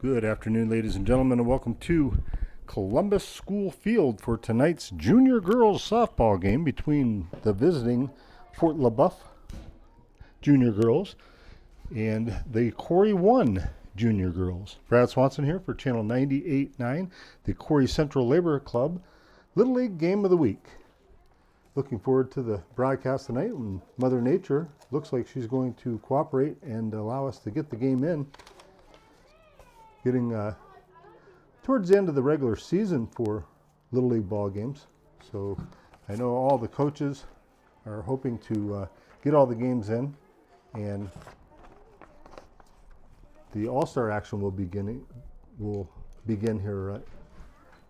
Good afternoon, ladies and gentlemen, and welcome to Columbus School Field for tonight's junior girls softball game between the visiting Fort Leboeuf junior girls and the Corry 1 junior girls. Brad Swanson here for Channel 98.9, the Corry Central Labor Club Little League Game of the Week. Looking forward to the broadcast tonight, and Mother Nature looks like she's going to cooperate and allow us to get the game in. Getting towards the end of the regular season for Little League ball games. So I know all the coaches are hoping to get all the games in, and the All-Star action will begin here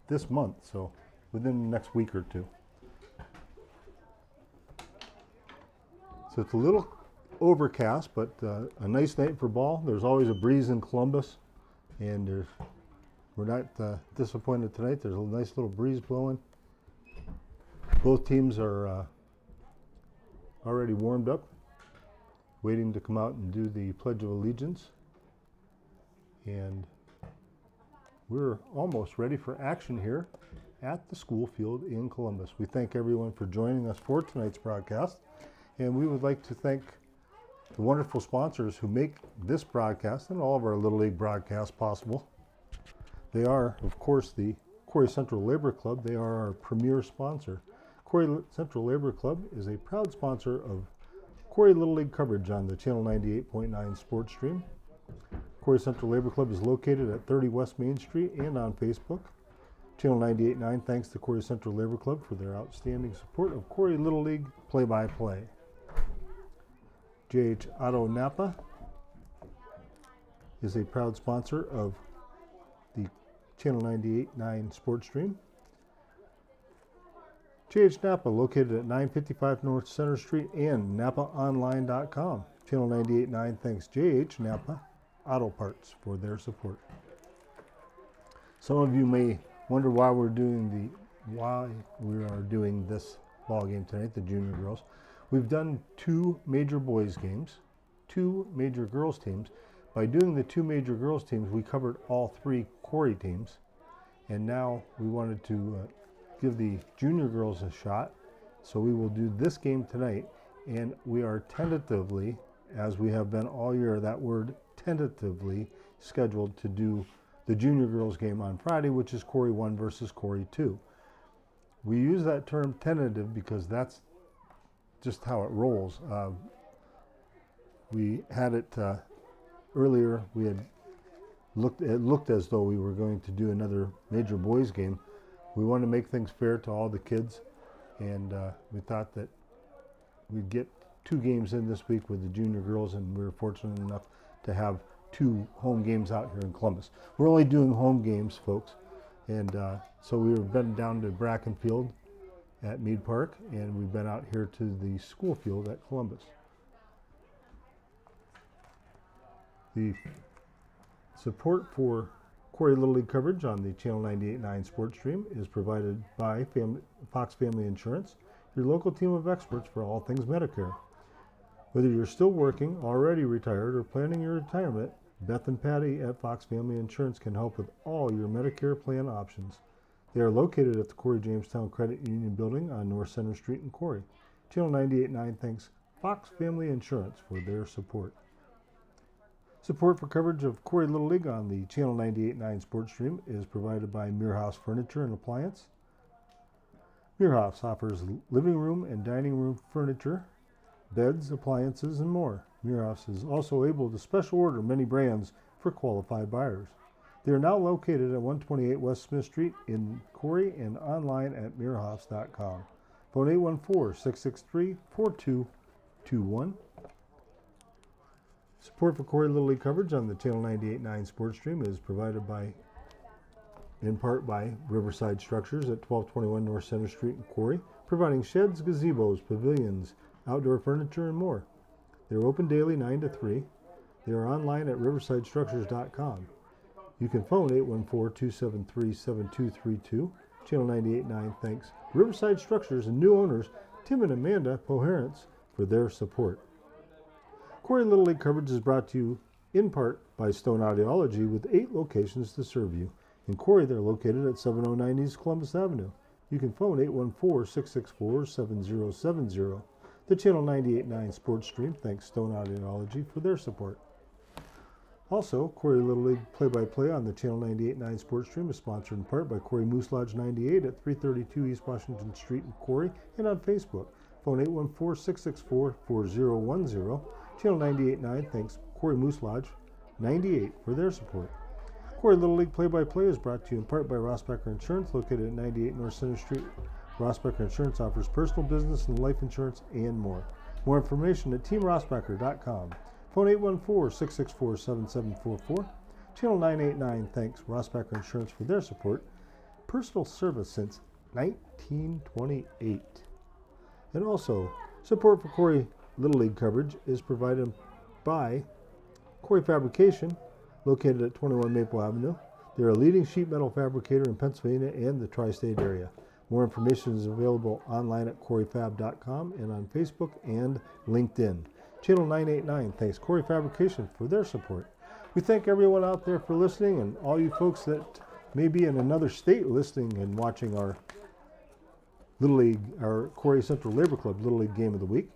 this month, so within the next week or two. So it's a little overcast, but a nice night for ball. There's always a breeze in Columbus, and we're not disappointed tonight. There's a nice little breeze blowing. Both teams are already warmed up, waiting to come out and do the Pledge of Allegiance. And we're almost ready for action here at the school field in Columbus. We thank everyone for joining us for tonight's broadcast, and we would like to thank the wonderful sponsors who make this broadcast and all of our Little League broadcasts possible. They are, of course, the Corry Central Labor Club. They are our premier sponsor. Corry Central Labor Club is a proud sponsor of Corry Little League coverage on the Channel 98.9 sports stream. Corry Central Labor Club is located at 30 West Main Street and on Facebook. Channel 98.9 thanks to Corry Central Labor Club for their outstanding support of Corry Little League play-by-play. JH Auto Napa is a proud sponsor of the Channel 98.9 sports stream. JH Napa, located at 955 North Center Street and NapaOnline.com. Channel 98.9 thanks JH Napa Auto Parts for their support. Some of you may wonder why we are doing this ball game tonight, the junior girls. We've done two major boys games, two major girls teams. By doing the two major girls teams, we covered all three Corry teams, and now we wanted to give the junior girls a shot. So we will do this game tonight, and we are tentatively, as we have been all year, that word tentatively, scheduled to do the junior girls game on Friday, which is Corry 1 versus Corry 2. We use that term tentative because that's just how it rolls. We had it earlier. It looked as though we were going to do another major boys game. We wanted to make things fair to all the kids, and we thought that we'd get two games in this week with the junior girls, and we were fortunate enough to have two home games out here in Columbus. We're only doing home games, folks, and so we've been down to Brackenfield at Mead Park, and we've been out here to the school field at Columbus. The support for Corry Little League coverage on the Channel 98.9 sports stream is provided by Fox Family Insurance, your local team of experts for all things Medicare. Whether you're still working, already retired, or planning your retirement, Beth and Patty at Fox Family Insurance can help with all your Medicare plan options. They are located at the Corry Jamestown Credit Union Building on North Center Street in Corry. Channel 98.9 thanks Fox Family Insurance for their support. Support for coverage of Corry Little League on the Channel 98.9 sports stream is provided by Meerhoffs Furniture and Appliance. Meerhoffs offers living room and dining room furniture, beds, appliances, and more. Meerhoffs is also able to special order many brands for qualified buyers. They are now located at 128 West Smith Street in Corry and online at meerhoffs.com. Phone 814-663-4221. Support for Corry Little League coverage on the Channel 98.9 sports stream is provided in part by Riverside Structures at 1221 North Center Street in Corry, providing sheds, gazebos, pavilions, outdoor furniture, and more. They are open daily 9 to 3. They are online at riversidestructures.com. You can phone 814-273-7232. Channel 98.9 thanks Riverside Structures and new owners Tim and Amanda Poherence for their support. Corry Little League coverage is brought to you in part by Stone Audiology, with 8 locations to serve you. In Corry, they're located at 709 East Columbus Avenue. You can phone 814-664-7070. The Channel 98.9 Sports Stream thanks Stone Audiology for their support. Also, Corry Little League play-by-play on the Channel 98.9 Sports Stream is sponsored in part by Corry Moose Lodge 98 at 332 East Washington Street in Corry, and on Facebook. Phone 814-664-4010. Channel 98.9 thanks Corry Moose Lodge 98 for their support. Corry Little League play-by-play is brought to you in part by Rossbacher Insurance, located at 98 North Center Street. Rossbacher Insurance offers personal, business, and life insurance and more. More information at teamrossbacher.com. Phone 814-664-7744. Channel 989 thanks Rossbacher Insurance for their support. Personal service since 1928. And also, support for Corry Little League coverage is provided by Corry Fabrication, located at 21 Maple Avenue. They're a leading sheet metal fabricator in Pennsylvania and the tri-state area. More information is available online at corryfab.com and on Facebook and LinkedIn. Channel 989 thanks Corry Fabrication for their support. We thank everyone out there for listening, and all you folks that may be in another state listening and watching our Little League, our Corry Central Labor Club Little League Game of the Week.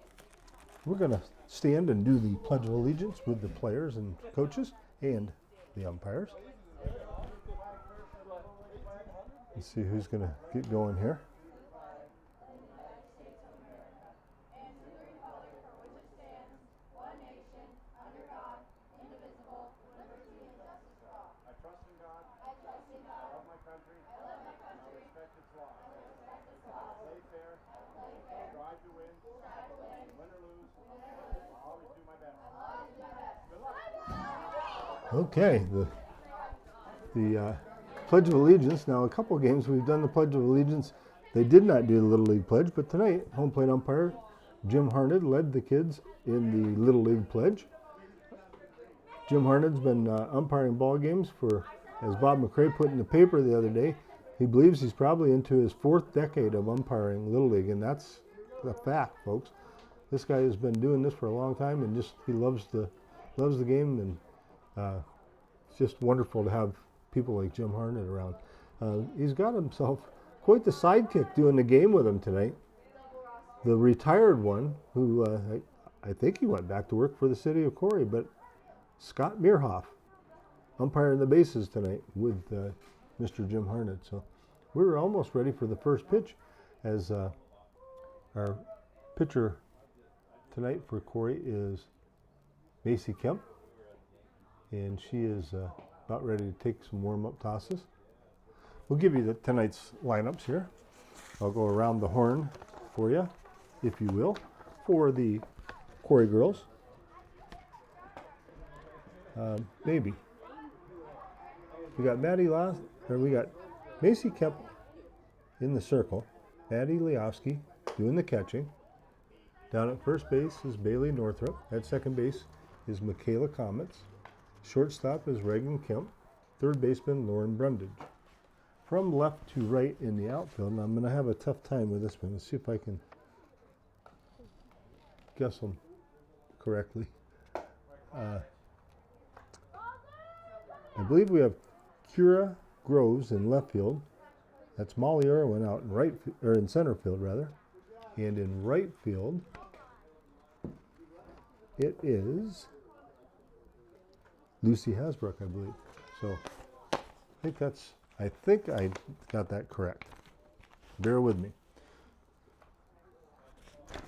We're going to stand and do the Pledge of Allegiance with the players and coaches and the umpires. Let's see who's going to get going here. Okay, the Pledge of Allegiance. Now, a couple of games we've done the Pledge of Allegiance. They did not do the Little League Pledge, but tonight, home plate umpire Jim Harned led the kids in the Little League Pledge. Jim Harned's been umpiring ball games for, as Bob McRae put in the paper the other day, he believes he's probably into his 4th decade of umpiring Little League, and that's a fact, folks. This guy has been doing this for a long time, and just he loves the game, and it's just wonderful to have people like Jim Harned around. He's got himself quite the sidekick doing the game with him tonight. The retired one, who I think he went back to work for the city of Corry, but Scott Meerhoff, umpiring the bases tonight with Mr. Jim Harned. So we're almost ready for the first pitch, as our pitcher tonight for Corry is Macy Kemp, and she is about ready to take some warm-up tosses. We'll give you tonight's lineups here. I'll go around the horn for you, if you will, for the Corry girls. Maybe. We got we got Macy Kemp in the circle. Maddie Leofsky doing the catching. Down at first base is Bailey Northrup. At second base is Michaela Comets. Shortstop is Reagan Kemp. Third baseman Lauren Brundage. From left to right in the outfield, and I'm going to have a tough time with this one. Let's see if I can guess them correctly. I believe we have Kira Groves in left field. That's Molly Irwin out in in center field rather. And in right field, it is Lucy Hasbrook, I believe. So I think I got that correct. Bear with me.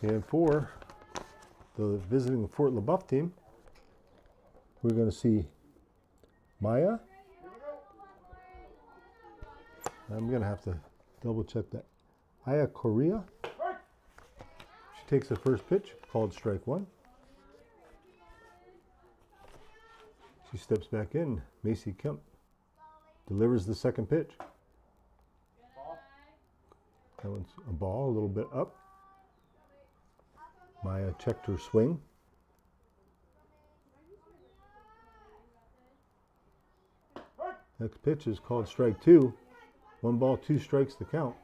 And for the visiting Fort Leboeuf team, we're going to see Maya. I'm going to have to double check that. Aya Correa. She takes the first pitch, called strike one. She steps back in. Macy Kemp delivers the second pitch. That one's a ball, a little bit up. Maya checked her swing. Next pitch is called strike two. 1 ball, 2 strikes to count.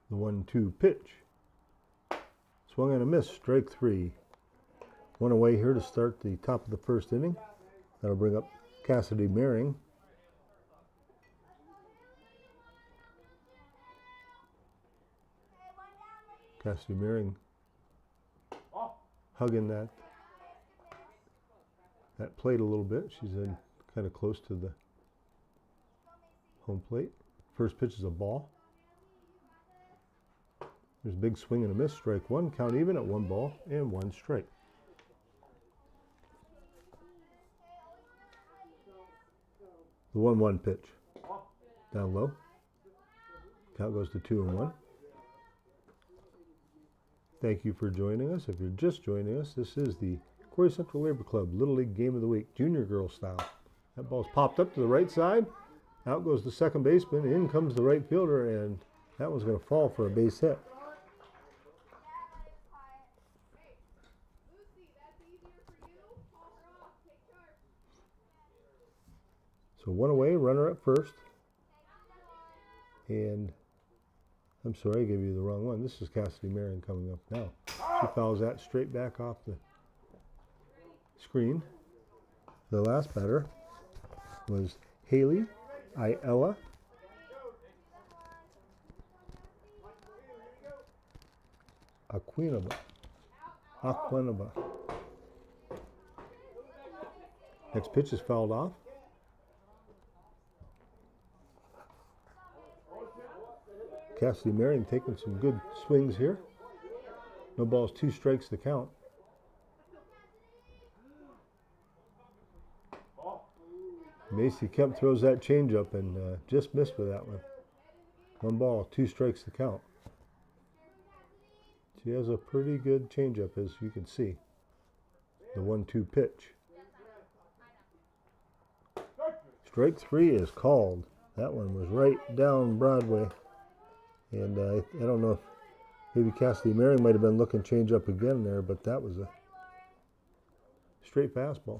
The 1-2 pitch. Swung and a miss, strike 3. One away here to start the top of the first inning. That'll bring up Cassidy Mehring. Cassidy Mehring hugging that plate a little bit. She's in kind of close to the home plate. First pitch is a ball. There's a big swing and a miss, strike 1. Count even at 1 ball and 1 strike. The 1-1 pitch. Down low. Count goes to 2-1. Thank you for joining us. If you're just joining us, this is the Corry Central Labor Club Little League Game of the Week, Junior Girl style. That ball's popped up to the right side. Out goes the second baseman. In comes the right fielder, and that one's going to fall for a base hit. So one away, runner at first. And I'm sorry, I gave you the wrong one. This is Cassidy Mehring coming up now. She fouls that straight back off the screen. The last batter was Haley Ayala. Aquinaba. Next pitch is fouled off. Cassidy Mehring taking some good swings here. No balls, 2 strikes to count. Macy Kemp throws that changeup and just missed with that one. 1 ball, 2 strikes to count. She has a pretty good changeup, as you can see. The 1-2 pitch. Strike 3 is called. That one was right down Broadway. And I don't know if maybe Cassidy Mehring might have been looking change up again there, but that was a straight fastball.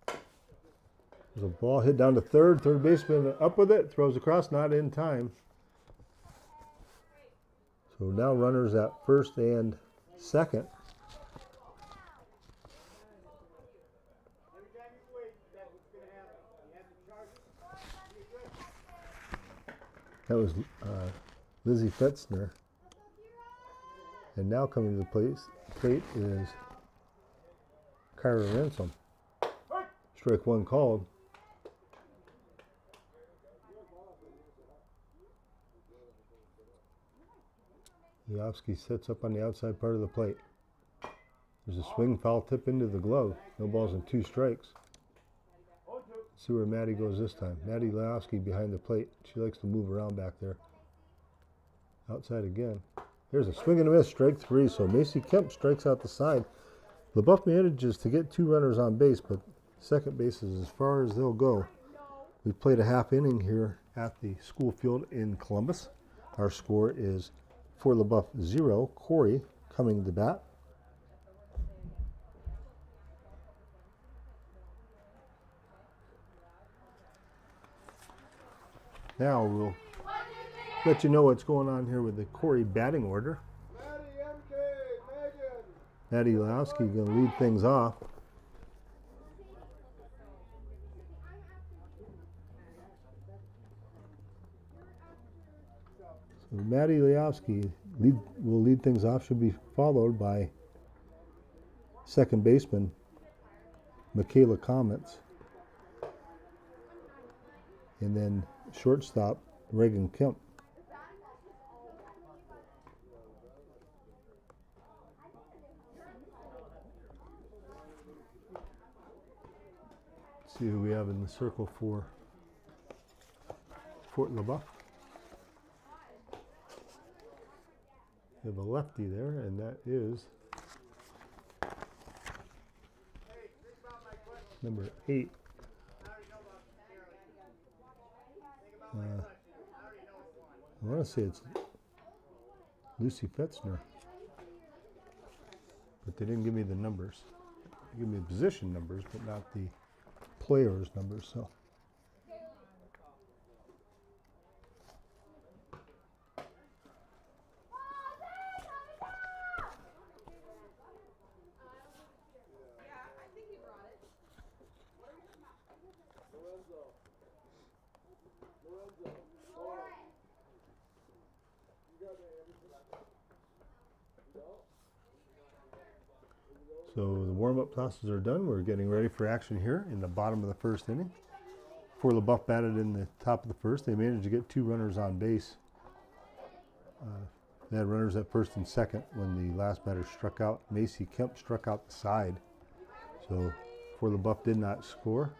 There's a ball hit down to third. Third baseman up with it, throws across, not in time. So now runners at first and second. That was Lizzie Fetzner. And now coming to the plate is Kyra Ransom. Strike 1 called. Yovsky sets up on the outside part of the plate. There's a swing, foul tip into the glove. No balls and 2 strikes. See where Maddie goes this time. Maddie Leowski behind the plate. She likes to move around back there. Outside again. There's a swing and a miss, strike 3. So Macy Kemp strikes out the side. Leboeuf manages to get 2 runners on base, but second base is as far as they'll go. We played a half inning here at the school field in Columbus. Our score is for Leboeuf 0. Corry coming to bat. Now we'll let you know what's going on here with the Corry batting order. Maddie Leowski going to lead things off. So Maddie Leowski will lead things off. Should be followed by second baseman Michaela Comets. And then shortstop Reagan Kemp. Let's see who we have in the circle for Fort Leboeuf. We have a lefty there, and that is number 8. I want to say it's Lucy Fetzner, but they didn't give me the numbers. They gave me the position numbers, but not the players' numbers. So So the warm-up tosses are done. We're getting ready for action here in the bottom of the first inning. Before Leboeuf batted in the top of the first, they managed to get 2 runners on base. They had runners at first and second when the last batter struck out. Macy Kemp struck out the side. So before Leboeuf did not score,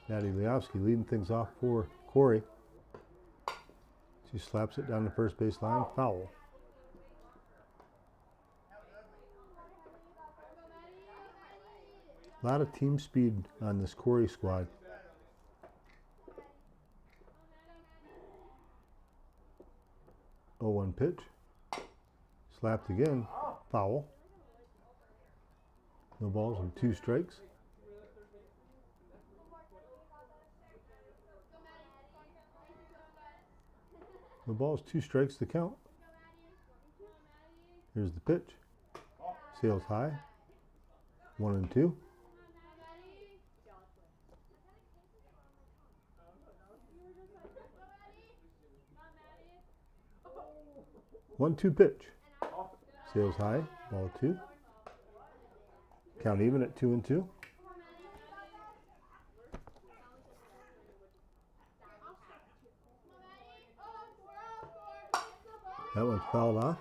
Maddie Leofsky leading things off for Corry. She slaps it down the first base line, foul. A lot of team speed on this Corry squad. Oh, 1 pitch. Slapped again, foul. No balls and 2 strikes. No balls, 2 strikes to count. Here's the pitch. Sails high. 1-2. One-two pitch. Sails high. Ball 2. Count even at 2-2. That one's fouled off.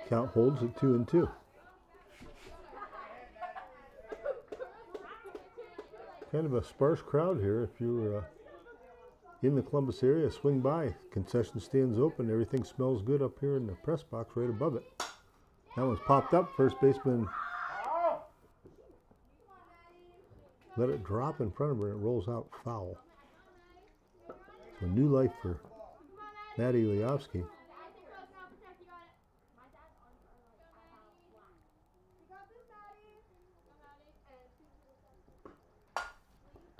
Count holds at 2-2. Kind of a sparse crowd here. If you're in the Columbus area, swing by. Concession stands open. Everything smells good up here in the press box right above it. That one's popped up. First baseman let it drop in front of her and it rolls out foul. So new life for Maddie Leofsky.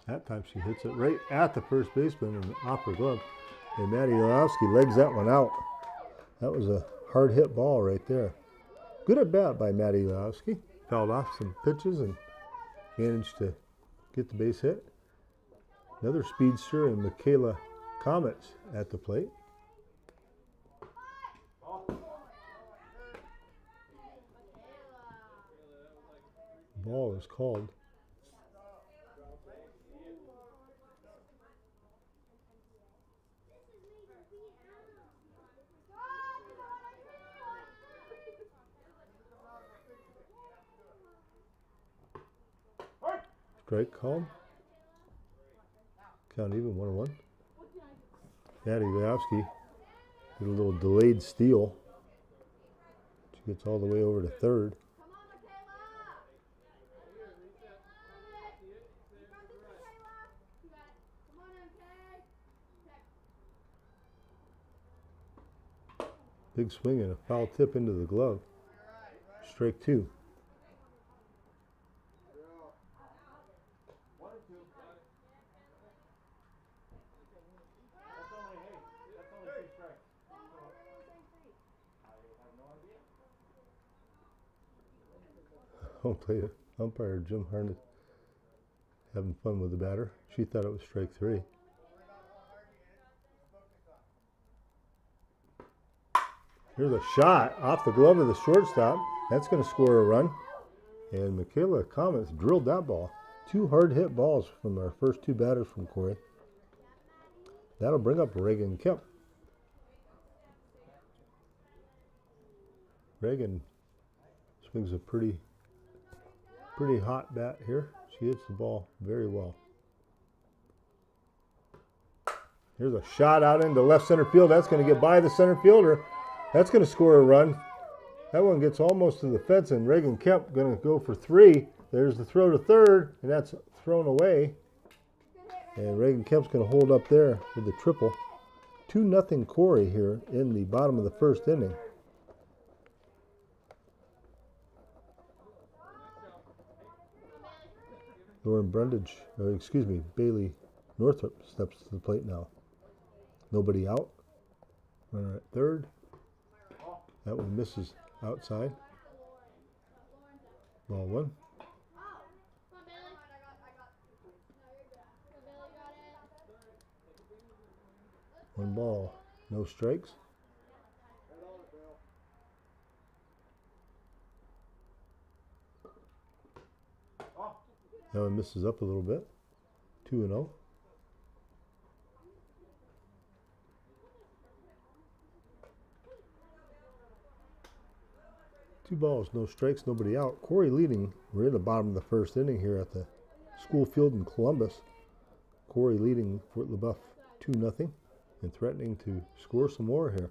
That time she hits it right at the first baseman and off her glove. And Maddie Leofsky legs that one out. That was a hard hit ball right there. Good at bat by Maddie Leofsky. Fouled off some pitches and managed to get the base hit. Another speedster and Michaela Comets at the plate. Ball is called. Strike called. Count even, 1-1. Maddie Leofsky did a little delayed steal. She gets all the way over to third. Big swing and a foul tip into the glove. Strike 2. Umpire Jim Harnett having fun with the batter. She thought it was strike 3. Here's a shot off the glove of the shortstop. That's going to score a run. And Michaela Comets drilled that ball. 2 hard hit balls from our first 2 batters from Corry. That'll bring up Reagan Kemp. Reagan swings a pretty hot bat here. She hits the ball very well. Here's a shot out into left center field. That's going to get by the center fielder. That's going to score a run. That one gets almost to the fence, and Reagan Kemp going to go for 3. There's the throw to third, and that's thrown away. And Reagan Kemp's going to hold up there with the triple. 2-0 Corry here in the bottom of the first inning. Lauren Brundage, Bailey Northrop steps to the plate now. Nobody out. Runner at third. That one misses outside. Ball 1. One ball, no strikes. That one misses up a little bit. 2-0. Two balls, no strikes, nobody out. Corry leading. We're in the bottom of the first inning here at the school field in Columbus. Corry leading Fort Leboeuf 2-0 and threatening to score some more here.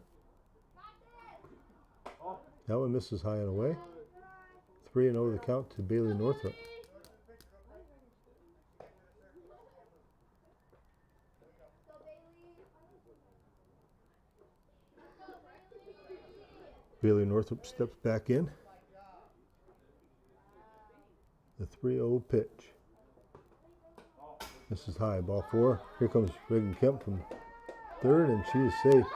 That one misses high and away. 3-0 the count to Bailey Northrop. Bailey Northrop steps back in. The 3-0 pitch. This is high, ball 4. Here comes Reagan Kemp from third, and she is safe.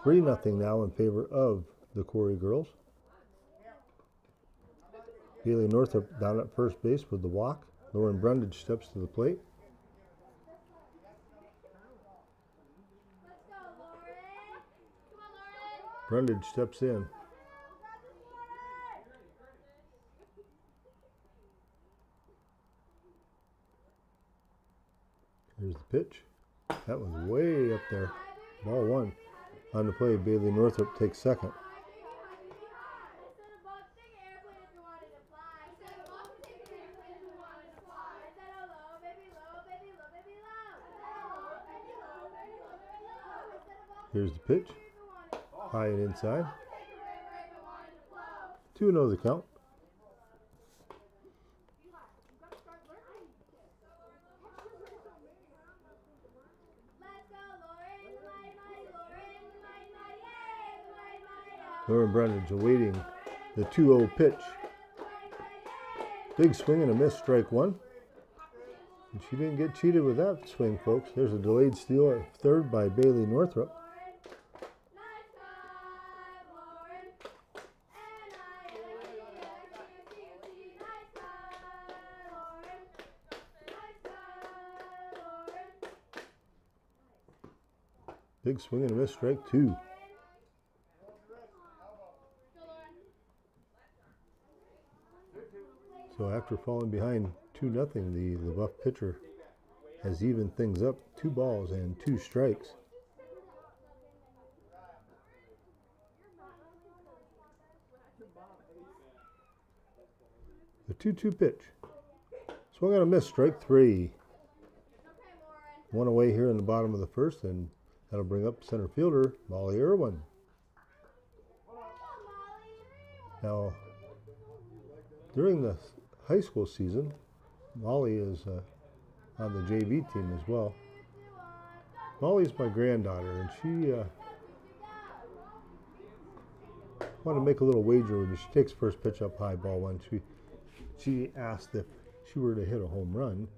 3-0 now in favor of the Corry girls. Bailey Northrop down at first base with the walk. Lauren Brundage steps to the plate. Brundage steps in. Here's the pitch. That was way up there. Ball 1. On the play, Bailey Northrop takes second. Here's the pitch. High and inside. 2-0 the count. Lauren Brundage awaiting the 2-0 pitch. Big swing and a miss, strike 1. And she didn't get cheated with that swing, folks. There's a delayed steal at third by Bailey Northrop. Big swing and a miss, strike 2. So after falling behind 2-0, the Leboeuf pitcher has evened things up. 2 balls and 2 strikes. The 2-2 pitch. Swung on a miss, strike 3. 1 away here in the bottom of the first, and that'll bring up center fielder Molly Irwin. Now, during the high school season, Molly is on the JV team as well. Molly's my granddaughter, and she wanted to make a little wager when she takes first pitch up high, ball 1. She asked if she were to hit a home run,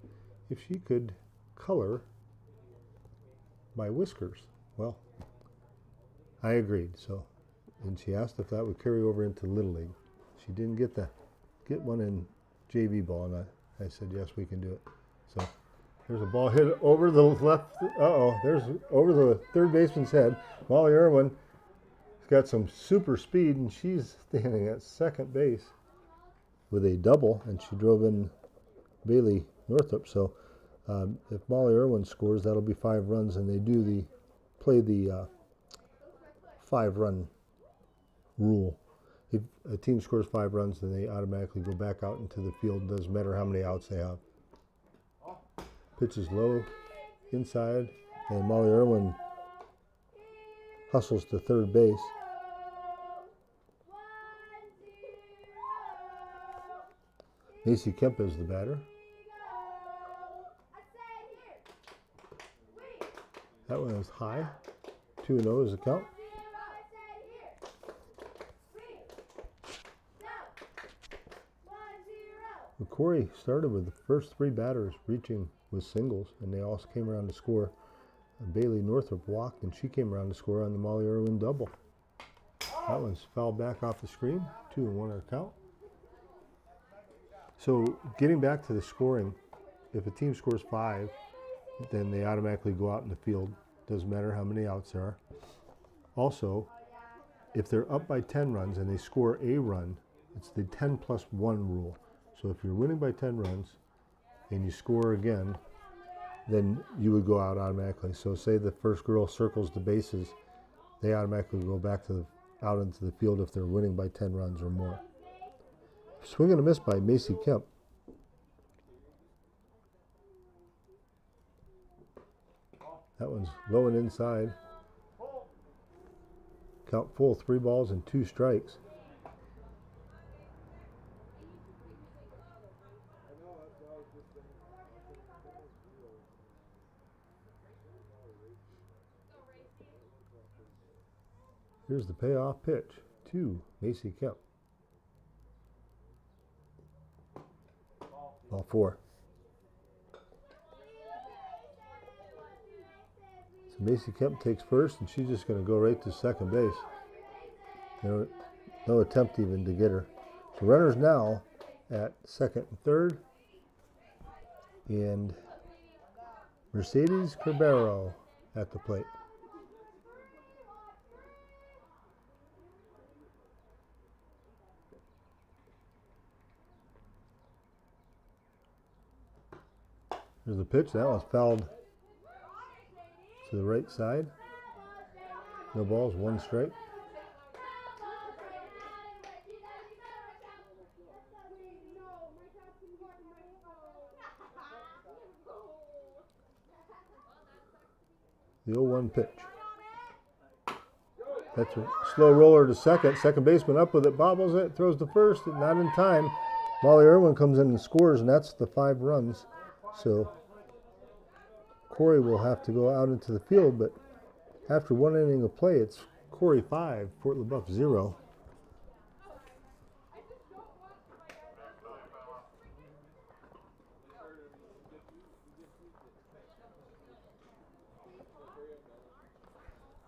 if she could color my whiskers. Well, I agreed. And she asked if that would carry over into Little League. She didn't get one in JV ball, and I said yes, we can do it. So there's a ball hit over the left. There's over the third baseman's head. Molly Irwin has got some super speed, and she's standing at second base with a double, and she drove in Bailey Northrop. So if Molly Irwin scores, that'll be 5 runs, and they do play the 5-run rule. If a team scores 5 runs, then they automatically go back out into the field. Doesn't matter how many outs they have. Pitch is low, inside, and Molly Irwin hustles to third base. Macy Kemp is the batter. That one is high. 2-0 is the count. Corry started with the first 3 batters reaching with singles, and they all came around to score. Bailey Northrop walked, and she came around to score on the Molly Irwin double. That one's fouled back off the screen. 2-1 our count. So getting back to the scoring, if a team scores 5, then they automatically go out in the field. Doesn't matter how many outs there are. Also, if they're up by 10 runs and they score a run, it's the 10+1 rule. So if you're winning by 10 runs and you score again, then you would go out automatically. So say the first girl circles the bases, they automatically go back to out into the field if they're winning by 10 runs or more. Swing and a miss by Macy Kemp. That one's low and inside. Count full, 3 balls and 2 strikes. Here's the payoff pitch to Macy Kemp. Ball 4. So Macy Kemp takes first, and she's just going to go right to second base. No attempt even to get her. So runners now at second and third. And Mercedes Carbero at the plate. There's the pitch. That one's fouled to the right side. No balls, 1 strike. The 0-1 pitch. That's a slow roller to second. Second baseman up with it, bobbles it, throws to first, not in time. Molly Irwin comes in and scores, and that's the 5 runs. So Corry will have to go out into the field, but after 1 inning of play, it's Corry 5, Fort Leboeuf 0.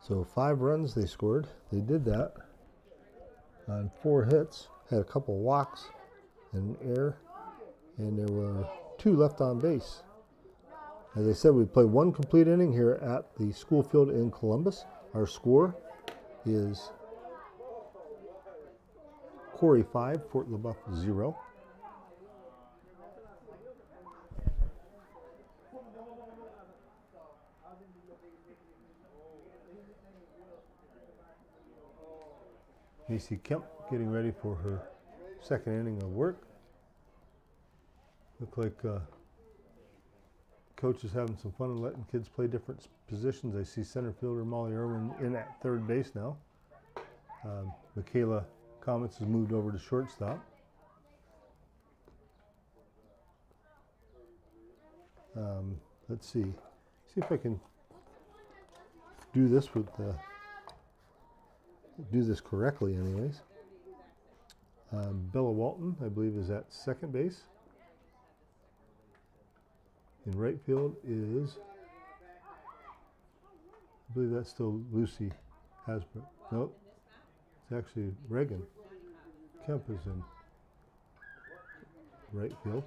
So 5 runs they scored. They did that on 4 hits, had a couple walks and error, and there were 2 left on base. As I said, we played 1 complete inning here at the school field in Columbus. Our score is Corry 5, Fort Leboeuf 0. Macy Kemp getting ready for her 2nd inning of work. Look like coach is having some fun and letting kids play different positions. I see center fielder Molly Irwin in at 3rd base now. Michaela Comets has moved over to shortstop. Let's see if I can do this with do this correctly anyways. Bella Walton, I believe, is at 2nd base. In right field is, I believe that's still Lucy Hasbrook. Nope, it's actually Reagan. Kemp is in right field.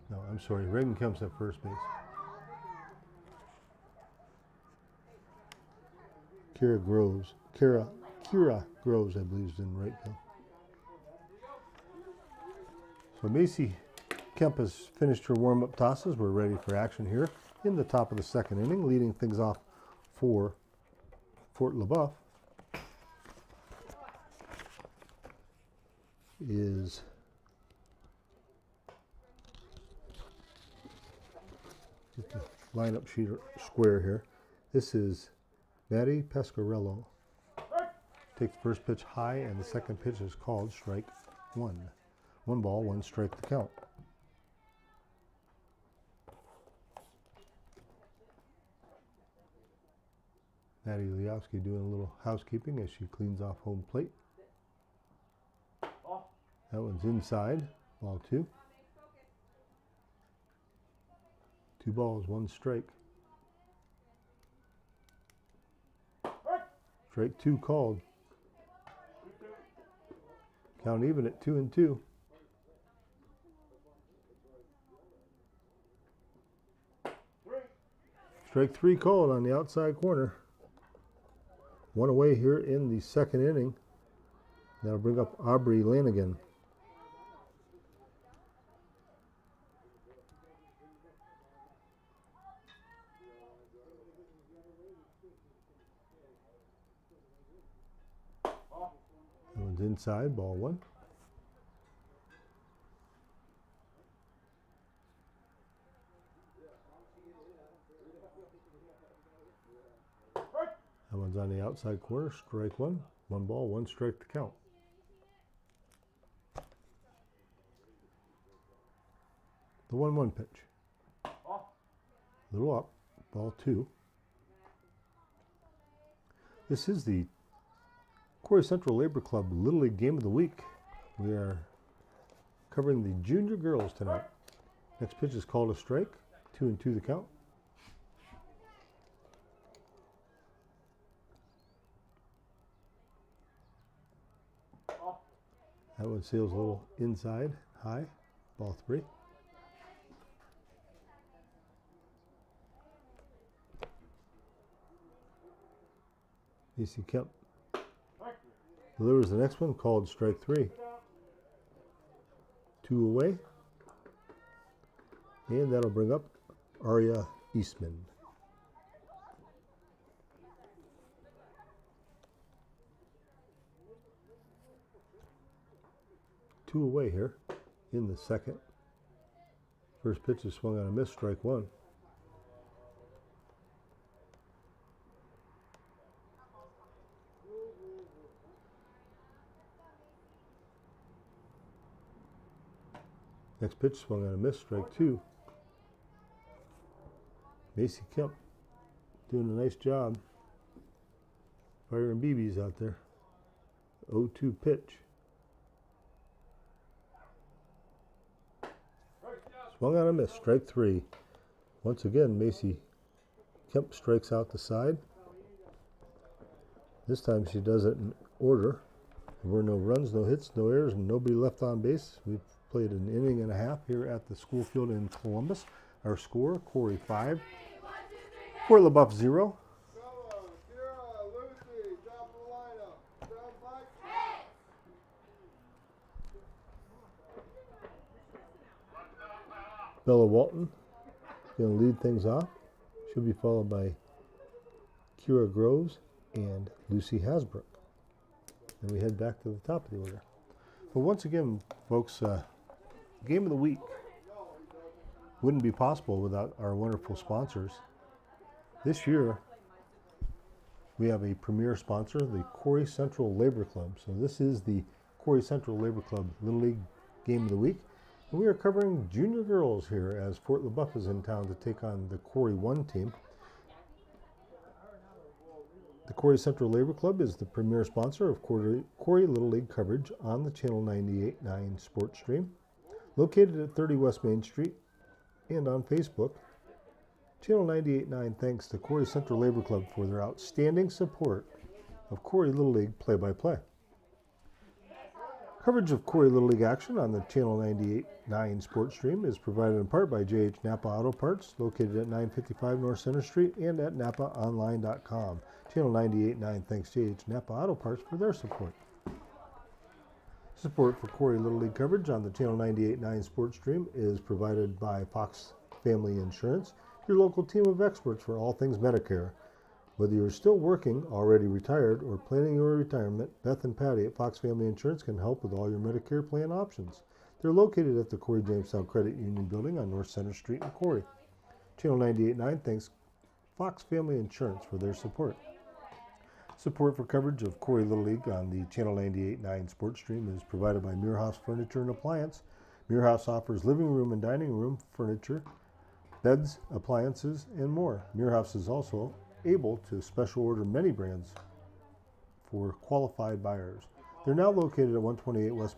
No, I'm sorry, Reagan Kemp's at 1st base. Kira Groves, I believe, is in right field. So Macy Kemp has finished her warm-up tosses. We're ready for action here in the top of the 2nd inning. Leading things off for Fort Leboeuf is get the lineup sheet square here. This is Maddie Pescarello. Takes the first pitch high, and the second pitch is called strike 1. 1 ball, 1 strike to count. Maddie Liowski doing a little housekeeping as she cleans off home plate. That one's inside, ball 2. 2 balls, 1 strike. Strike 2 called. Count even at 2-2. Strike three called on the outside corner. One away here in the second inning. That'll bring up Aubrey Lanigan. That one's inside, ball one. That one's on the outside corner, strike one. One ball, one strike to count. The 1-1 pitch. Little up, ball two. This is the Corry Central Labor Club Little League Game of the Week. We are covering the junior girls tonight. Next pitch is called a strike. 2-2 the count. That one sails a little inside, high, ball three. AC Kemp delivers the next one, called strike three. Two away. And that'll bring up Aria Eastman. Two away here in the second. First pitch is swung on a miss, strike one. Next pitch swung on a miss, strike two. Macy Kemp doing a nice job firing BBs out there. 0-2 pitch. Swung on a miss, strike three. Once again, Macy Kemp strikes out the side. This time she does it in order. There were no runs, no hits, no errors, and nobody left on base. We've played an inning and a half here at the school field in Columbus. Our score, Corry 5, Fort Leboeuf 0. Bella Walton is going to lead things off. She'll be followed by Kira Groves and Lucy Hasbrook. And we head back to the top of the order. But once again, folks, Game of the Week wouldn't be possible without our wonderful sponsors. This year, we have a premier sponsor, the Corry Central Labor Club. So this is the Corry Central Labor Club Little League Game of the Week. And we are covering junior girls here as Fort Leboeuf is in town to take on the Corry 1 team. The Corry Central Labor Club is the premier sponsor of Corry Little League coverage on the Channel 98.9 sports stream, located at 30 West Main Street, and on Facebook. Channel 98.9 thanks to Corry Central Labor Club for their outstanding support of Corry Little League play-by-play. Coverage of Corry Little League action on the Channel 98.9 sports stream is provided in part by JH Napa Auto Parts, located at 955 North Center Street and at napaonline.com. Channel 98.9 thanks JH Napa Auto Parts for their support. Support for Corry Little League coverage on the Channel 98.9 sports stream is provided by Fox Family Insurance, your local team of experts for all things Medicare. Whether you're still working, already retired, or planning your retirement, Beth and Patty at Fox Family Insurance can help with all your Medicare plan options. They're located at the Corry Jamestown Credit Union Building on North Center Street in Corry. Channel 98.9 thanks Fox Family Insurance for their support. Support for coverage of Corry Little League on the Channel 98.9 sports stream is provided by Meerhoffs Furniture and Appliance. Meerhoffs offers living room and dining room furniture, beds, appliances, and more. Meerhoffs is also able to special order many brands for qualified buyers. They're now located at 128 West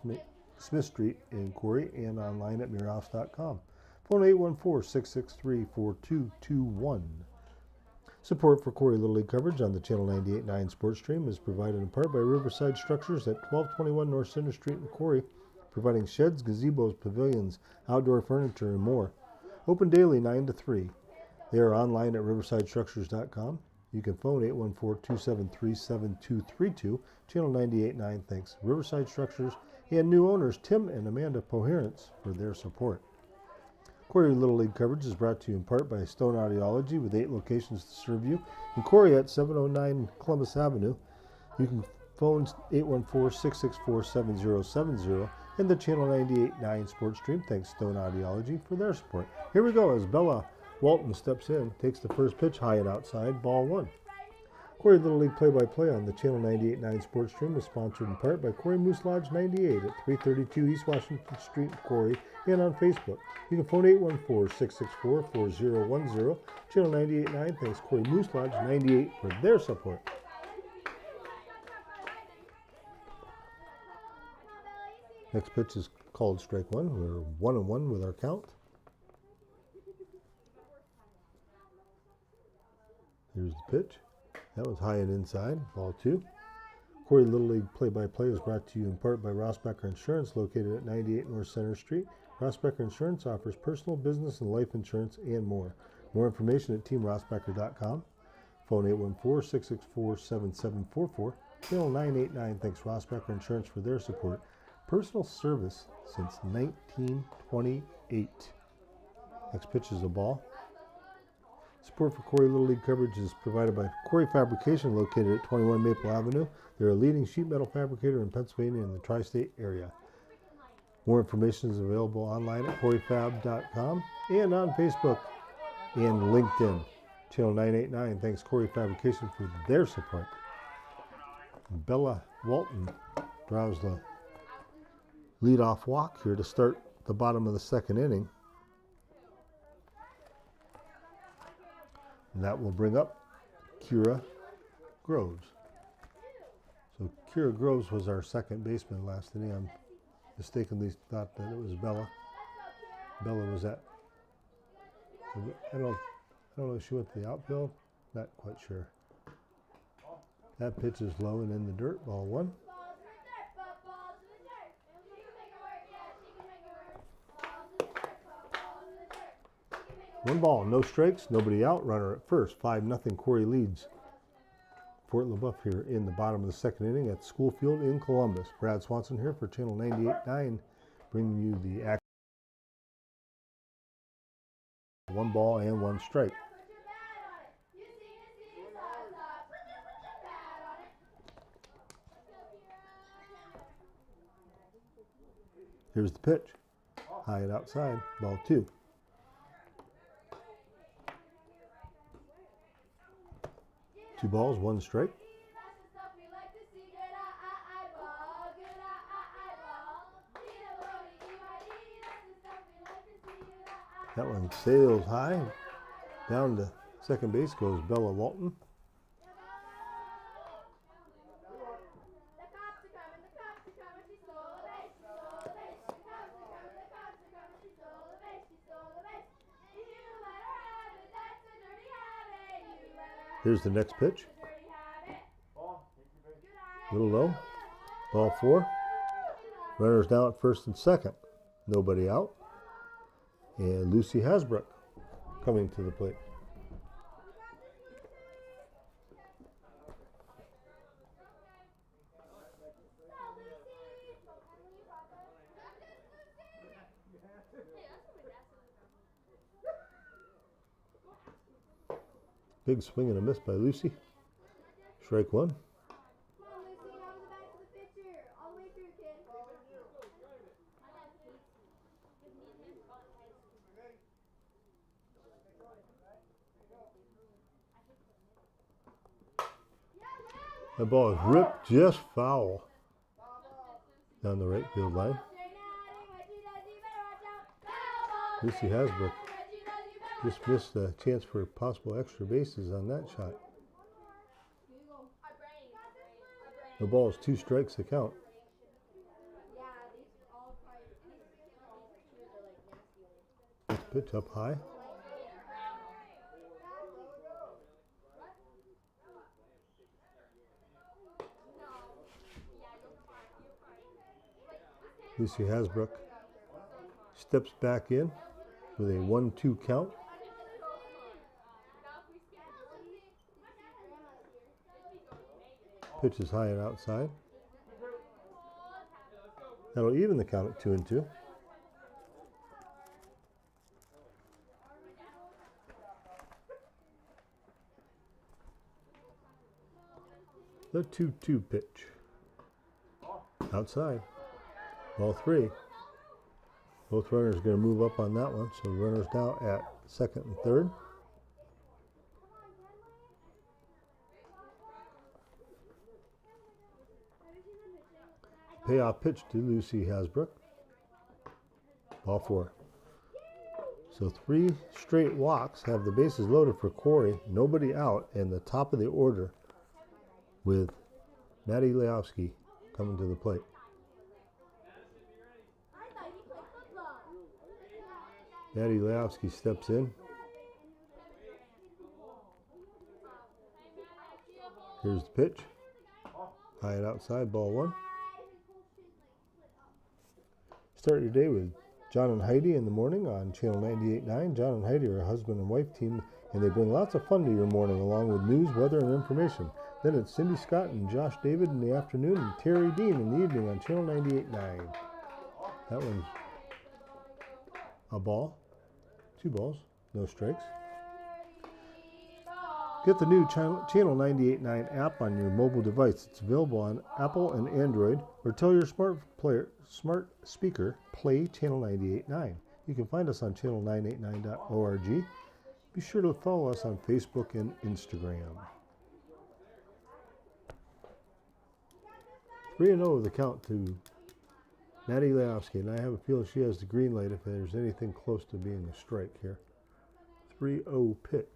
Smith Street in Corry and online at meerhoffs.com. Phone 814-663-4221. Support for Corry Little League coverage on the Channel 98.9 sports stream is provided in part by Riverside Structures at 1221 North Center Street in Corry, providing sheds, gazebos, pavilions, outdoor furniture, and more. Open daily 9 to 3. They are online at riversidestructures.com. You can phone 814-273-7232, channel 98.9. Thanks Riverside Structures and new owners Tim and Amanda Poherence for their support. Corry Little League coverage is brought to you in part by Stone Audiology with 8 locations to serve you. In Corry at 709 Columbus Avenue. You can phone 814-664-7070 and the channel 98.9 sports stream. Thanks Stone Audiology for their support. Here we go as Bella Walton steps in, takes the first pitch high and outside, ball 1. Corry Little League play-by-play on the channel 98.9 sports stream is sponsored in part by Corry Moose Lodge 98 at 332 East Washington Street in Corry and on Facebook. You can phone 814-664-4010, channel 98.9. Thanks Corry Moose Lodge 98 for their support. Next pitch is called strike 1. We're 1-1 with our count. Here's the pitch. That was high and inside, ball 2. Corry Little League play-by-play is brought to you in part by Rossbacher Insurance, located at 98 North Center Street. Rossbacher Insurance offers personal, business, and life insurance and more. More information at teamrossbacher.com. Phone 814-664-7744. Channel 989 thanks Rossbacher Insurance for their support. Personal service since 1928. Next pitch is a ball. Support for Corry Little League coverage is provided by Corry Fabrication, located at 21 Maple Avenue. They're a leading sheet metal fabricator in Pennsylvania and the tri-state area. More information is available online at corryfab.com and on Facebook and LinkedIn. Channel 989 thanks Corry Fabrication for their support. Bella Walton draws the leadoff walk here to start the bottom of the second inning. And that will bring up Kira Groves. So Kira Groves was our second baseman last inning. I mistakenly thought that it was Bella. Bella was at, I don't know if she went to the outfield. Not quite sure. That pitch is low and in the dirt, ball 1. One ball, no strikes, nobody out, runner at first. 5-0 Corry leads Fort Leboeuf here in the bottom of the second inning at School Field in Columbus. Brad Swanson here for channel 98.9, bringing you the action. 1 ball and 1 strike. Here's the pitch. High and outside, ball 2. Two balls, 1 strike. That one sails high. Down to second base goes Bella Walton. Here's the next pitch. A little low. Ball 4. Runners now at first and second. Nobody out. And Lucy Hasbrook coming to the plate. Big swing and a miss by Lucy. Strike 1. That ball is ripped just foul down the right field line. Lucy Hasbrook just missed a chance for possible extra bases on that shot. The ball is 2 strikes to count. This pitch up high. Lucy Hasbrook steps back in with a 1-2 count. Pitch is high and outside. That'll even the count at 2-2. The 2-2 pitch. Outside. Ball 3. Both runners are going to move up on that one, so runners now at second and third. Payoff pitch to Lucy Hasbrook. Ball 4. So 3 straight walks have the bases loaded for Corry. Nobody out, and the top of the order with Maddie Leowski coming to the plate. Maddie Leowski steps in. Here's the pitch. High and outside, ball 1. Start your day with John and Heidi in the morning on Channel 98.9. John and Heidi are a husband and wife team, and they bring lots of fun to your morning along with news, weather, and information. Then it's Cindy Scott and Josh David in the afternoon and Terry Dean in the evening on Channel 98.9. That one's a ball. 2 balls, no strikes. Get the new Channel 98.9 app on your mobile device. It's available on Apple and Android, or tell your smart speaker, play Channel 98.9. You can find us on channel989.org. Be sure to follow us on Facebook and Instagram. 3-0 the count to Maddie Leowski, and I have a feeling she has the green light if there's anything close to being a strike here. 3-0 pitch.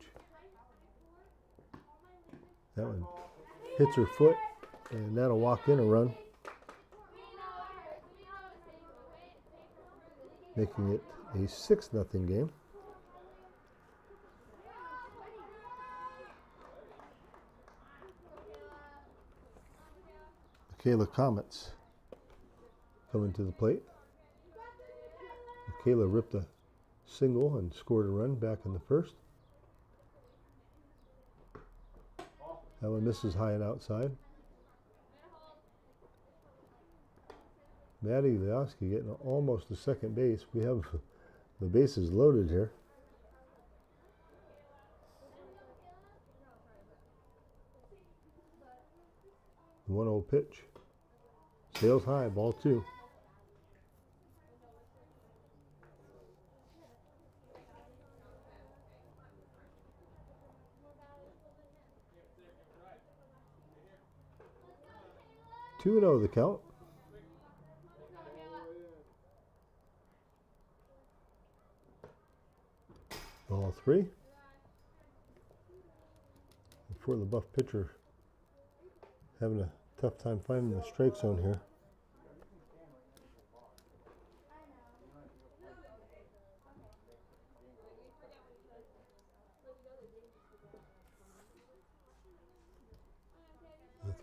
That one hits her foot, and that'll walk in a run, making it a 6-0 game. Michaela Comets coming to the plate. Michaela ripped a single and scored a run back in the first. That one misses high and outside. Maddie Leowski getting almost to second base. We have the bases loaded here. The 1-0 pitch. Sails high, ball 2. Two and 0 the count. Ball 3. Before the Buff pitcher having a tough time finding the strike zone here.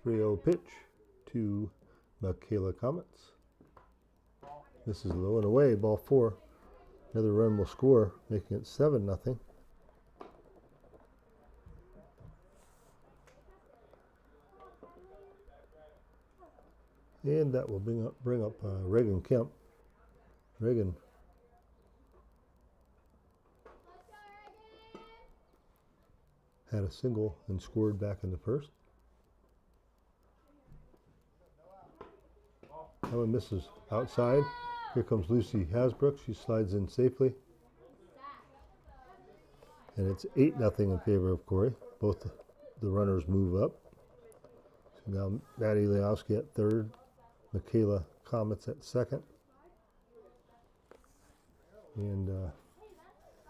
The 3-0 pitch to Michaela Comets. This is low and away, ball 4. Another run will score, making it 7-0. And that will bring up Reagan Kemp. Reagan had a single and scored back in the first. That one misses outside. Here comes Lucy Hasbrook. She slides in safely. And it's 8-0 in favor of Corry. Both the runners move up. So now Maddie Leowski at third. Michaela Comets at second. And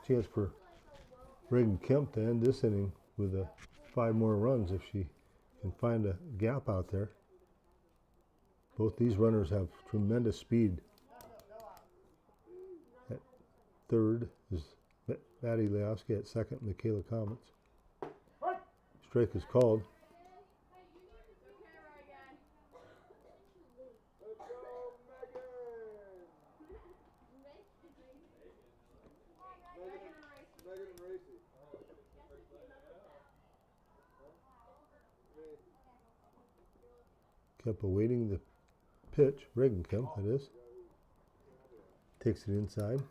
chance for Reagan Kemp to end this inning with 5 more runs if she can find a gap out there. Both these runners have tremendous speed. At third is Maddie Leowski, at second Michaela Comets. Strike is called. Kemp awaiting the pitch. Reagan Kemp, that is. Takes it inside.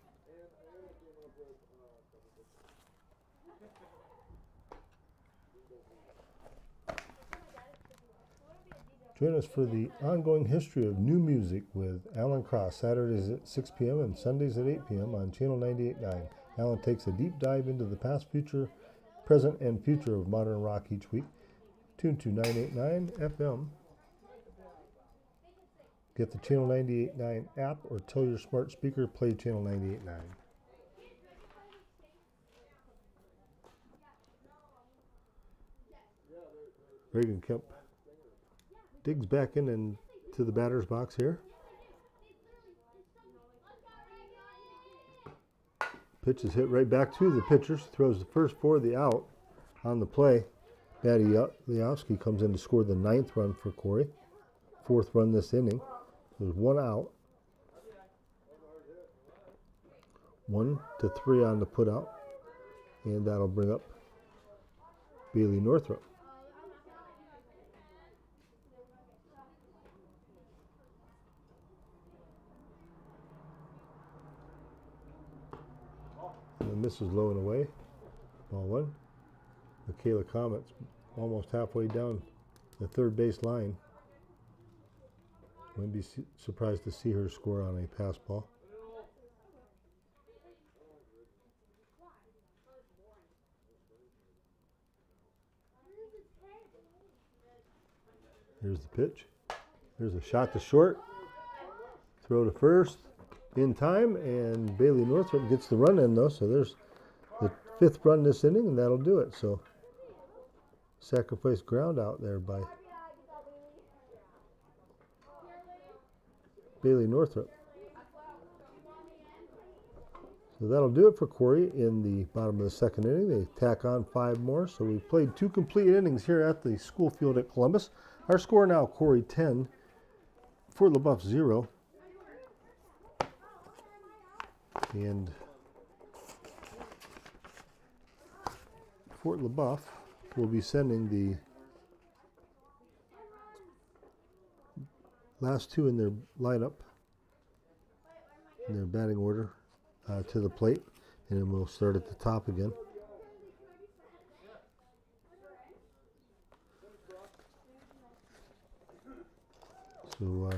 Join us for the ongoing history of new music with Alan Cross, Saturdays at 6 p.m. and Sundays at 8 p.m. on Channel 98.9. Alan takes a deep dive into the past, future, present, and future of modern rock each week. Tune to 98.9 FM. Get the Channel 98.9 app or tell your smart speaker play Channel 98.9. Reagan Kemp digs back into the batter's box here. Pitch is hit right back to the pitchers. Throws the first for the out on the play. Matty Liowski comes in to score the 9th run for Corry. 4th run this inning. There's 1 out. 1-3 on the put out. And that'll bring up Bailey Northrup. And misses low and away. Ball 1. Michaela Comet's almost halfway down the third base line. Wouldn't be surprised to see her score on a pass ball. Here's the pitch. There's a shot to short. Throw to first in time, and Bailey Northrup gets the run in though, so there's the 5th run this inning, and that'll do it. So sacrifice ground out there by Bailey Northrup. So that'll do it for Corry in the bottom of the 2nd inning. They tack on 5 more, so we've played 2 complete innings here at the school field at Columbus. Our score now, Corry 10, Fort Leboeuf 0. And Fort Leboeuf will be sending the last 2 in their lineup, in their batting order, to the plate, and then we'll start at the top again. So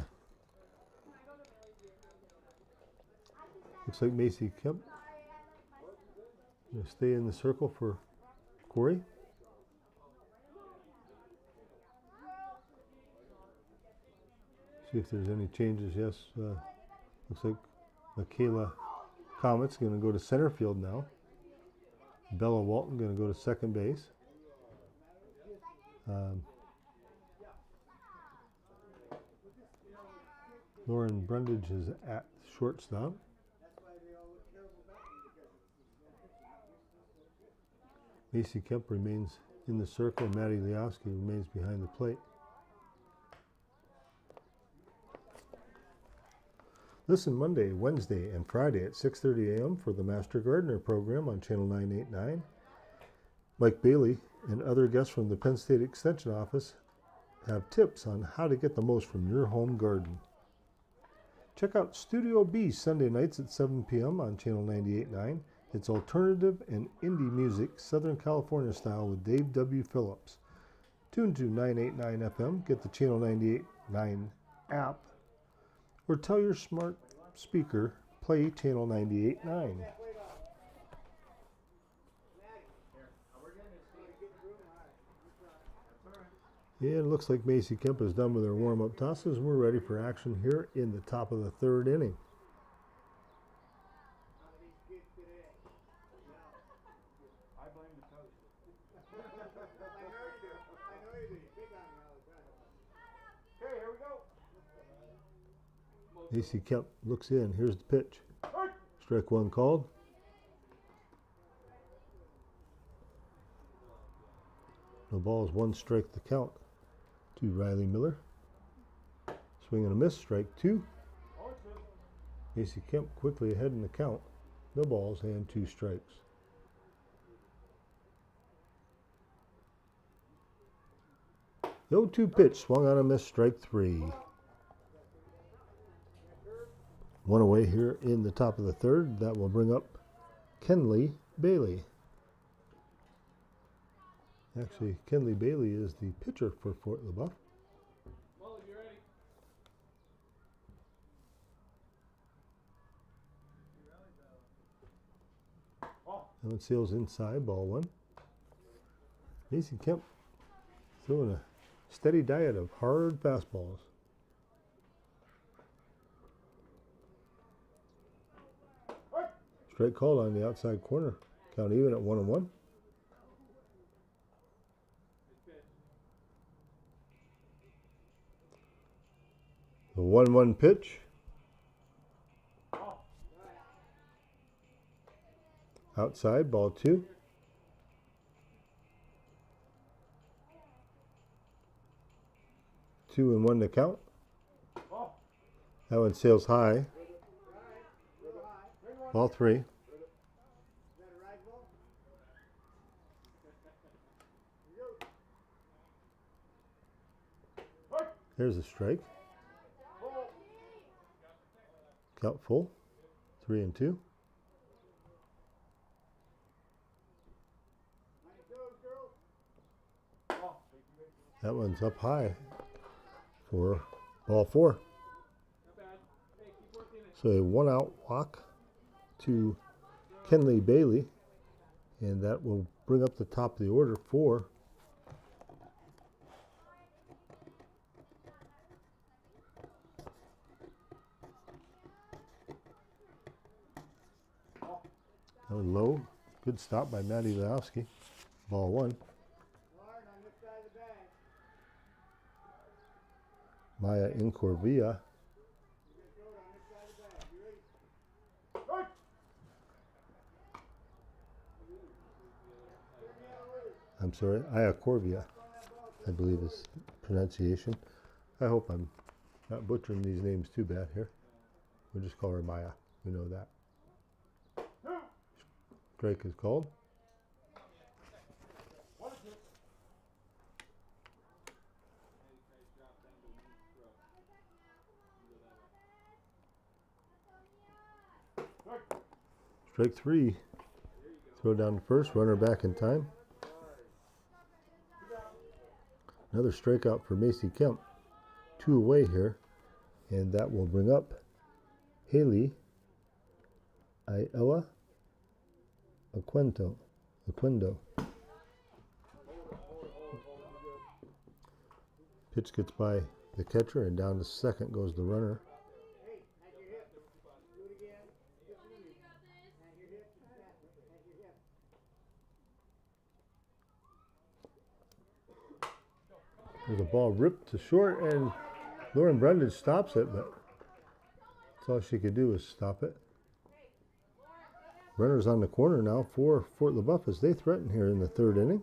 looks like Macy Kemp going to stay in the circle for Corry. See if there's any changes. Yes, looks like Michaela Comet's going to go to center field now. Bella Walton going to go to second base. Lauren Brundage is at shortstop. Macy Kemp remains in the circle. Matty Liowski remains behind the plate. Listen Monday, Wednesday, and Friday at 6:30 a.m. for the Master Gardener program on Channel 989. Mike Bailey and other guests from the Penn State Extension Office have tips on how to get the most from your home garden. Check out Studio B Sunday nights at 7 p.m. on Channel 98.9. It's alternative and indie music, Southern California style, with Dave W. Phillips. Tune to 989 FM, get the Channel 98.9 app, or tell your smart speaker, play Channel 98.9. And it looks like Macy Kemp is done with her warm-up tosses. We're ready for action here in the top of the 3rd inning. Macy Kemp looks in. Here's the pitch. Strike 1 called. No balls, 1 strike the count to Riley Miller. Swing and a miss, strike 2. Macy Kemp quickly ahead in the count. No balls and 2 strikes. 0-2 pitch, swung on a miss, strike 3. One away here in the top of the third. That will bring up Kenley Bailey. Actually, Kenley Bailey is the pitcher for Fort Leboeuf. That one sails inside, ball 1. Mason Kemp throwing a steady diet of hard fastballs. Strike called on the outside corner. Count even at 1-1. The 1-1 pitch. Outside, ball 2. Two and 1 to count. That one sails high. Ball 3. There's a strike. Count full. 3-2. That one's up high for ball 4. So a 1-out walk to Kenley Bailey, and that will bring up the top of the order for that one low. Good stop by Matty Leowski. Ball 1. Maya Incorvia. I'm sorry, Iacorvia, I believe is pronunciation. I hope I'm not butchering these names too bad here. We'll just call her Maya. We know that. Strike is called. Strike 3. Throw down to first, runner back in time. Another strikeout for Macy Kemp. 2 away here, and that will bring up Haley Iella Aquendo. Pitch gets by the catcher, and down to second goes the runner. There's a ball ripped to short, and Lauren Brendan stops it, but that's all she could do was stop it. Runners on the corner now for Fort Leboeuf as they threaten here in the 3rd inning.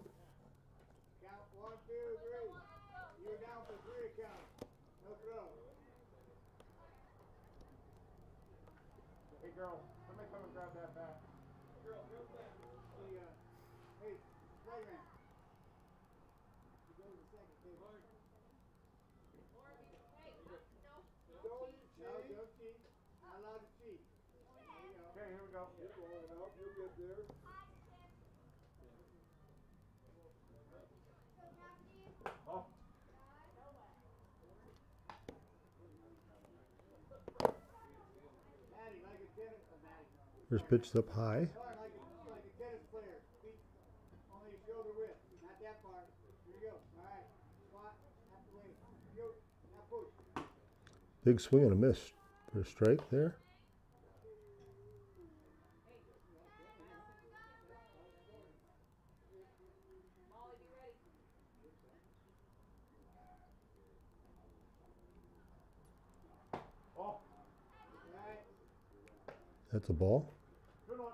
Count 1, 2, 3. You're down for 3 count. No throw. Hey girl, somebody come and grab that bat. Girl, go back. Hey, playground. You go to the second table. No, don't cheat. Not allowed to cheat. Okay, here we go. You're going up. You'll get there. Oh. Maddie, like a tennis, Maddie. First pitch up high. Like a tennis player. Feet only shoulder width. Not that far. Here you go. All right. Squat. Half the way. Here you go. Now push. Big swing and a miss for a strike there. That's a ball. Good one.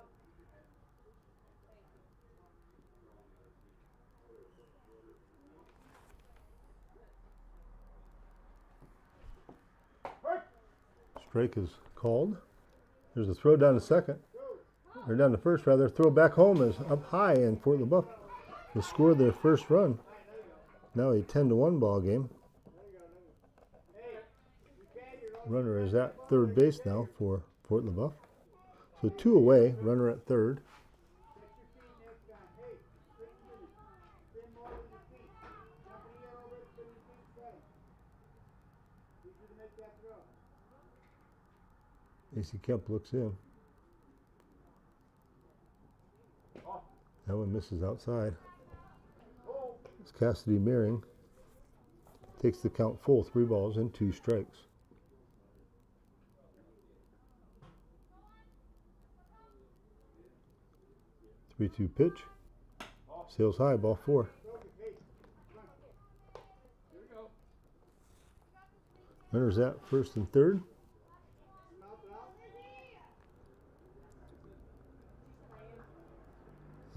Strike is called. There's a throw down to second, or down to first rather. Throw back home is up high, and Fort Leboeuf will score their first run. Now a 10-1 ball game. Runner is at third base now for Fort Leboeuf. So 2 away, runner at third. AC Kemp looks in. That one misses outside. It's Cassidy Meering. Takes the count full, 3 balls and 2 strikes. Three-two pitch. Sails high, ball 4. Runners at first and third.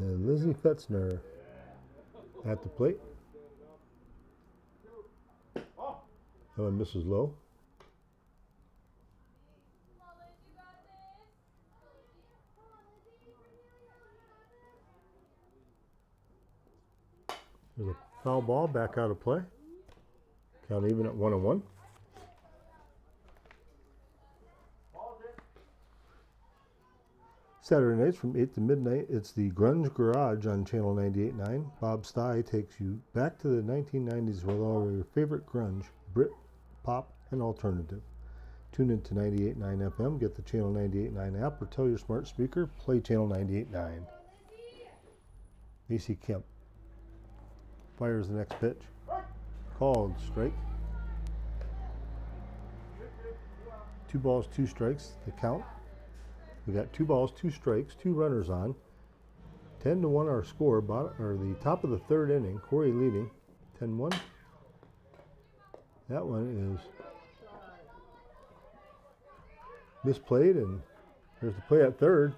And Lizzie Fetzner at the plate. That one misses low. There's a foul ball back out of play. Count even at 1-1. Saturday nights from 8 to midnight, it's the Grunge Garage on Channel 98.9. Bob Stye takes you back to the 1990s with all your favorite grunge, Brit, pop, and alternative. Tune in to 98.9 FM, get the Channel 98.9 app, or tell your smart speaker, play Channel 98.9. AC Kemp fires the next pitch. Called strike. 2 balls, 2 strikes, the count. We got 2 balls, 2 strikes, 2 runners on. 10-1 our score, or the top of the third inning. Corry leading, 10-1. That one is misplayed, and there's the play at third.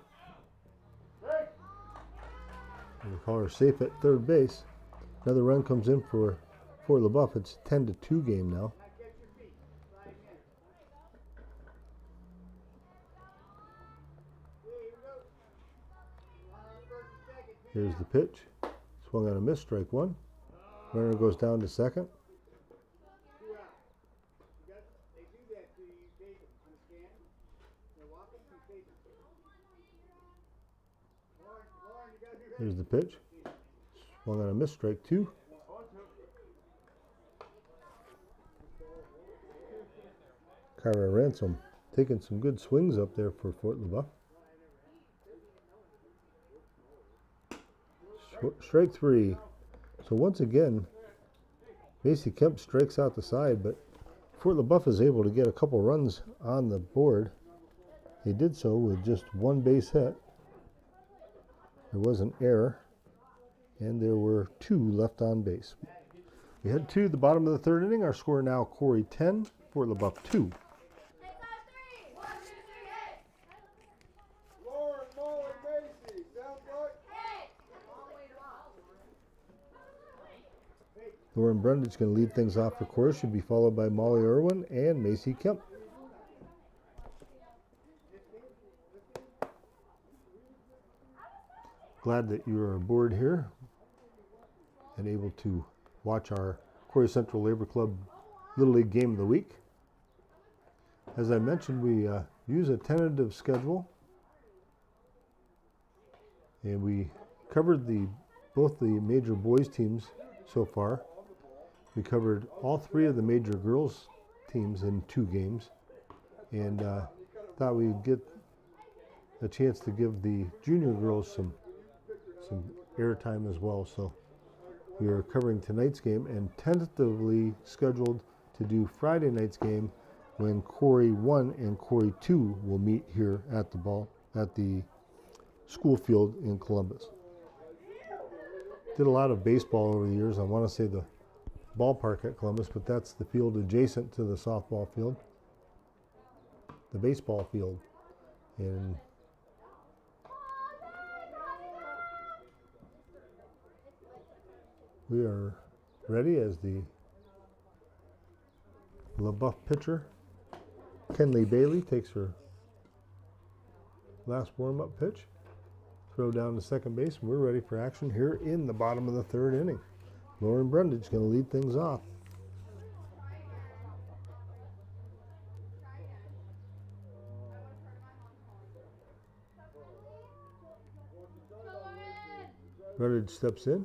We call her safe at third base. Another run comes in for Fort Leboeuf. It's a 10-2 game now. Here's the pitch. Swung on a miss, strike 1. Runner goes down to second. Here's the pitch. Swung on a miss, strike 2. Kyra Ransom taking some good swings up there for Fort Leboeuf. Strike 3. So once again, Macy Kemp strikes out the side, but Fort Leboeuf is able to get a couple runs on the board. They did so with just 1 base hit. There was an error, and there were 2 left on base. We head to the bottom of the third inning. Our score now, Corry 10, Fort Leboeuf 2. Lauren Brundage going to lead things off for Corry. Should be followed by Molly Irwin and Macy Kemp. Glad that you are aboard here and able to watch our Corry Central Labor Club Little League Game of the Week. As I mentioned, we use a tentative schedule, and we covered both the major boys teams so far. We covered all 3 of the major girls teams in 2 games, and thought we'd get a chance to give the junior girls some airtime as well. So we are covering tonight's game and tentatively scheduled to do Friday night's game when Corry 1 and Corry 2 will meet here at the school field in Columbus. Did a lot of baseball over the years. I want to say the ballpark at Columbus, but that's the field adjacent to the softball field, the baseball field. And we are ready as the Leboeuf pitcher, Kenley Bailey, takes her last warm-up pitch. Throw down to second base, and we're ready for action here in the bottom of the third inning. Lauren Brundage going to lead things off. Brundage steps in.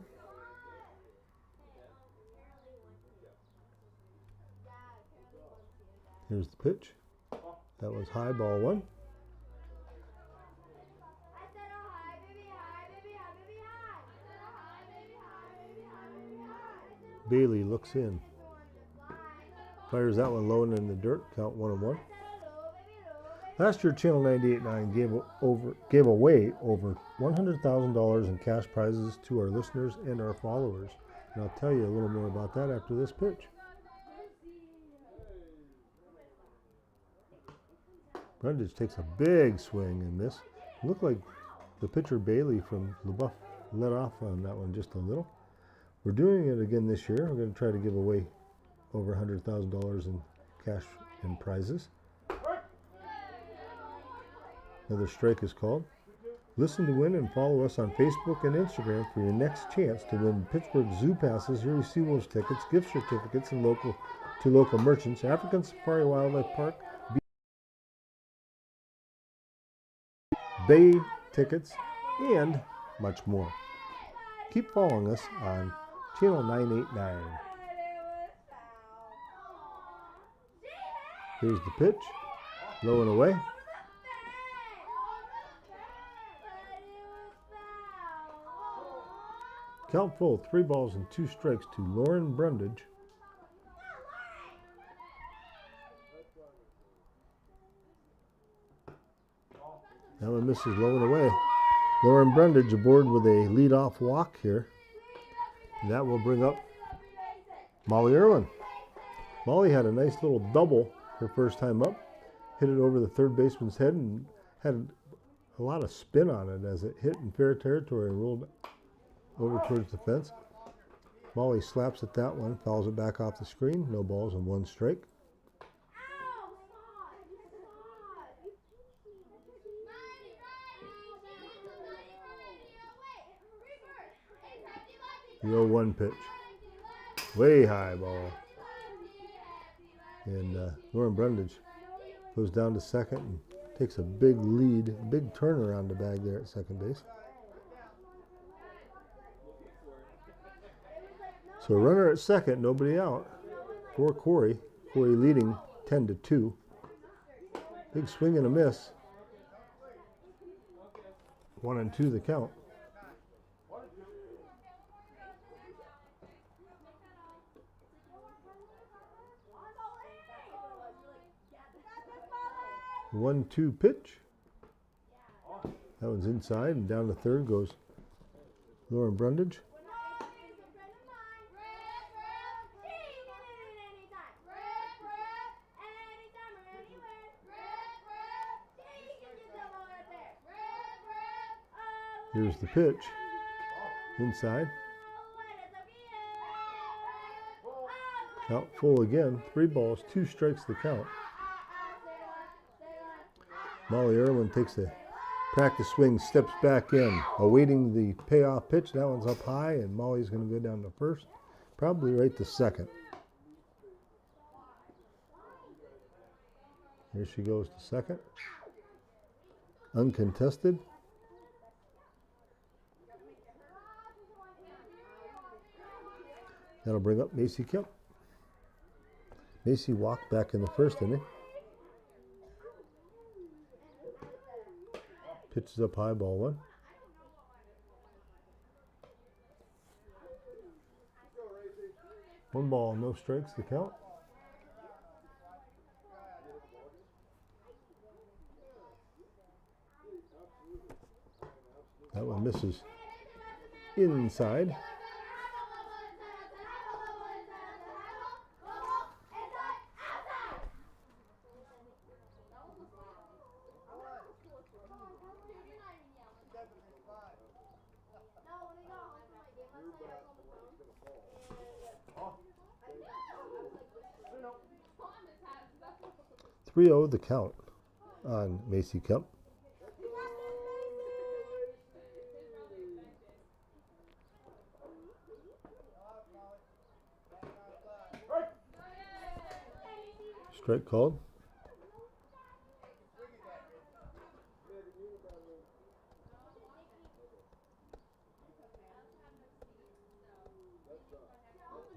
Here's the pitch. That was high, ball one. Bailey looks in. Fires that one low and in the dirt. Count 1-1. Last year, Channel 98.9 gave away over $100,000 in cash prizes to our listeners and our followers. And I'll tell you a little more about that after this pitch. Brundage takes a big swing in this. Looked like the pitcher Bailey from Leboeuf let off on that one just a little. We're doing it again this year. We're going to try to give away over $100,000 in cash and prizes. Another strike is called. Listen to win and follow us on Facebook and Instagram for your next chance to win Pittsburgh Zoo passes, Erie Seawolves tickets, gift certificates, and local merchants, African Safari Wildlife Park, Bay tickets, and much more. Keep following us on Channel 989. Here's the pitch. Low and away. Count full, 3 balls and 2 strikes to Lauren Brundage. That one misses low and away. Lauren Brundage aboard with a leadoff walk here. And that will bring up Molly Irwin. Molly had a nice little double her first time up. Hit it over the third baseman's head and had a lot of spin on it as it hit in fair territory and rolled over towards the fence. Molly slaps at that one, fouls it back off the screen. No balls and 1 strike. The 0-1 pitch. Way high ball. And Lauren Brundage goes down to second and takes a big lead, big turn around the bag there at second base. So a runner at second, nobody out for Corry. Corry leading 10-2. Big swing and a miss. 1-2 the count. The 1-2 pitch. That one's inside, and down to third goes Lauren Brundage. Here's the pitch. Inside. Count full again. 3 balls, 2 strikes the count. Molly Irwin takes a practice swing, steps back in, awaiting the payoff pitch. That one's up high, and Molly's going to go down to first, probably right to second. Here she goes to second. Uncontested. That'll bring up Macy Kemp. Macy walked back in the first inning. Pitches up high, ball 1. One ball, no strikes, the count. That one misses inside. .30 the count on Macy Kemp. Strike called.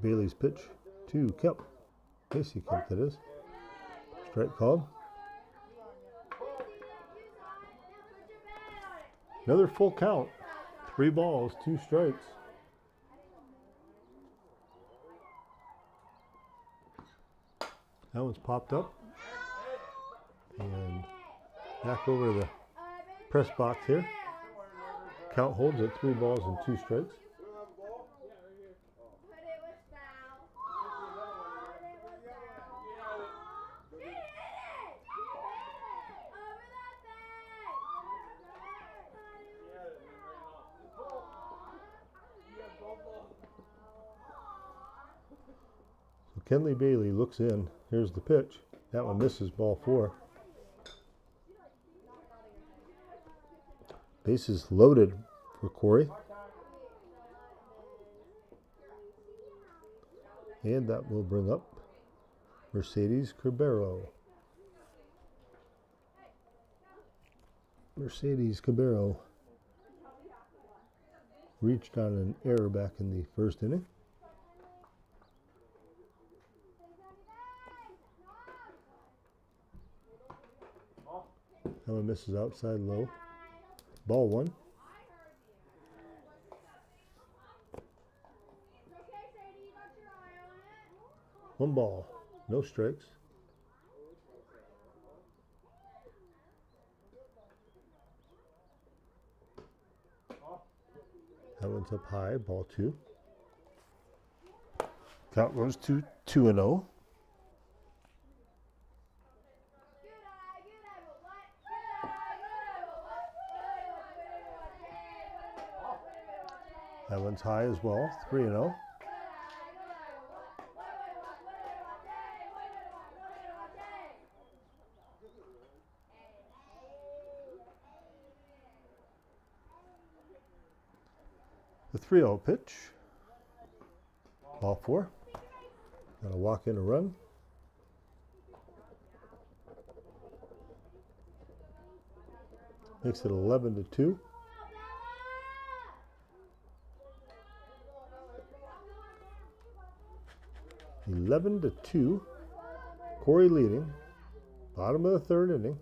Bailey's pitch to Kemp. Casey Kemp, that is. Strike called. Another full count. 3 balls, 2 strikes. That one's popped up. And back over to the press box here. Count holds at 3 balls and 2 strikes. Kenley Bailey looks in. Here's the pitch. That one misses, ball 4. Bases loaded for Corry. And that will bring up Mercedes Cabrero. Mercedes Cabrero reached on an error back in the first inning. That one misses outside low. Ball 1. One ball, no strikes. That one's up high, ball 2. Count goes to 2-0. That one's high as well, 3-0. The 3-0 pitch. Ball 4. Got to walk in a run. Makes it 11-2. Corry leading. Bottom of the 3rd inning.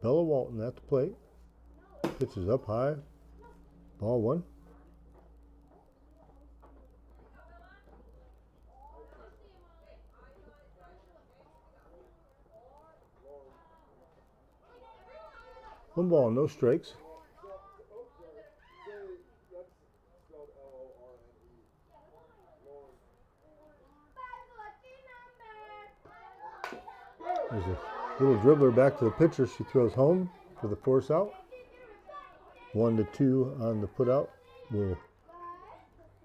Bella Walton at the plate. Pitch is up high. Ball 1. One ball, no strikes. There's a little dribbler back to the pitcher. She throws home for the force out. 1-2 on the put out will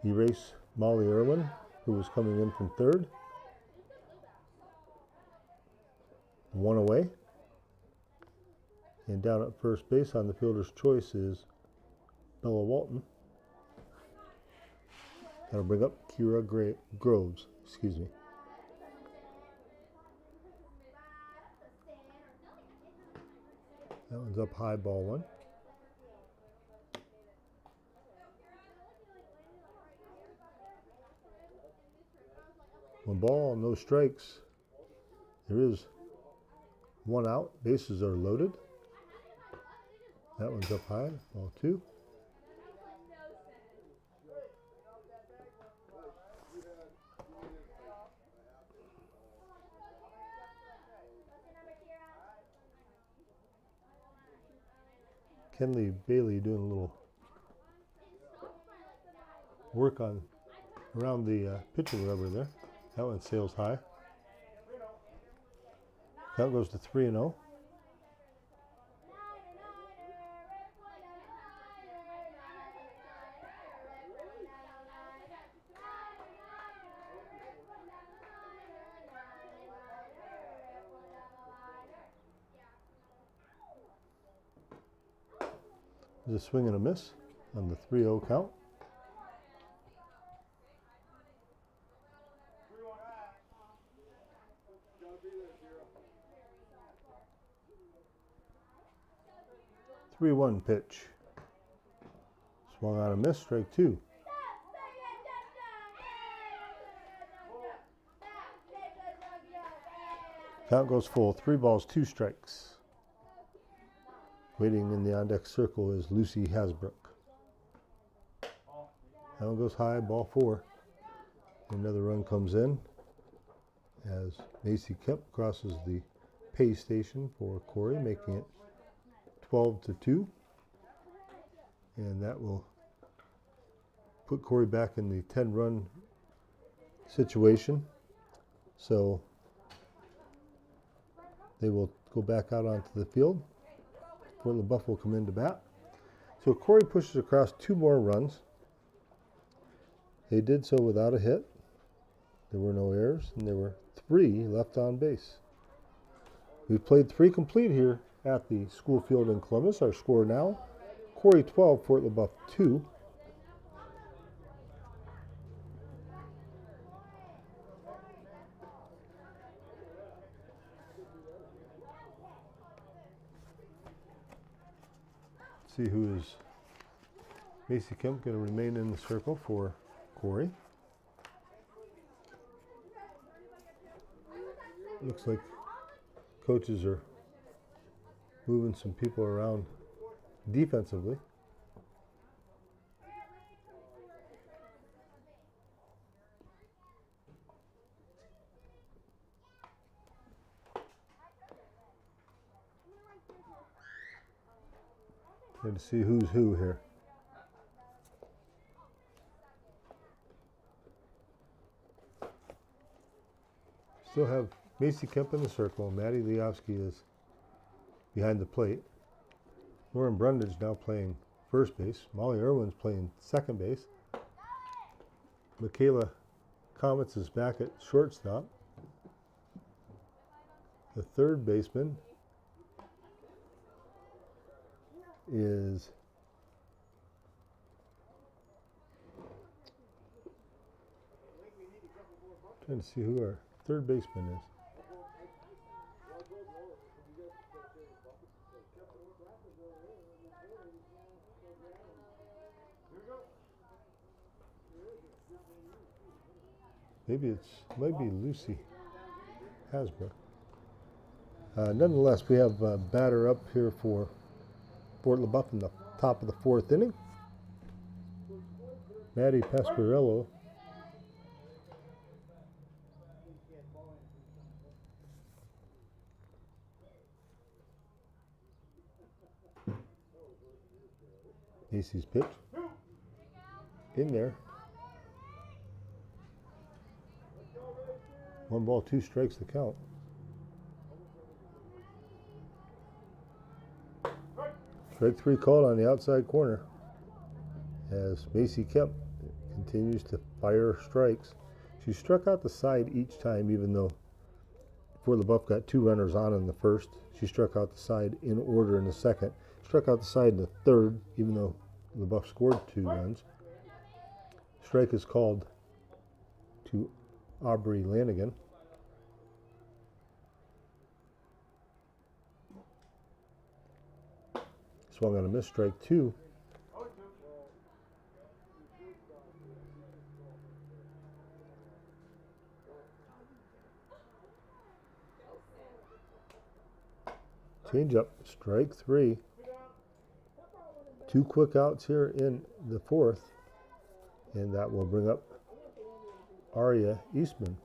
erase Molly Irwin, who was coming in from 3rd. 1 away. And down at first base on the fielder's choice is Bella Walton. That'll bring up Kira Groves, excuse me. That one's up high, ball 1. One ball, no strikes. There is 1 out. Bases are loaded. That one's up high, ball 2. Kenley Bailey doing a little work on around the pitching rubber there. That one sails high. That goes to 3-0. There's a swing and a miss on the 3-0 count. 3-1 pitch. Swung on a miss, strike 2. Count goes full, 3 balls, 2 strikes. Waiting in the on-deck circle is Lucy Hasbrook. That one goes high, ball 4. Another run comes in as Macy Kemp crosses the pay station for Corry, making it 12-2. And that will put Corry back in the 10-run situation. So they will go back out onto the field. Fort Leboeuf will come in to bat. So Corry pushes across 2 more runs. They did so without a hit. There were no errors, and there were 3 left on base. We've played 3 complete here at the school field in Columbus. Our score now, Corry 12, Fort Leboeuf 2. See who is Macy Kemp going to remain in the circle for Corry. Looks like coaches are moving some people around defensively. Good to see who's who here. Still have Macy Kemp in the circle. Maddie Leofsky is behind the plate. Lauren Brundage now playing first base. Molly Irwin's playing second base. Michaela Comets is back at shortstop. The third baseman is trying to see who our third baseman is. Might be Lucy Hasbrook. Nonetheless, we have a batter up here for Fort Leboeuf in the top of the 4th inning. Maddie Pasquarello. Macy's pitch. In there. 1 ball, 2 strikes to count. Strike 3 called on the outside corner as Macy Kemp continues to fire strikes. She struck out the side each time, even though Fort Leboeuf got 2 runners on in the first. She struck out the side in order in the second. Struck out the side in the third, even though Leboeuf scored 2 runs. Strike is called to Aubrey Lanigan. Swung on a miss, strike 2. Change up, strike 3. 2 quick outs here in the 4th, and that will bring up Aria Eastman.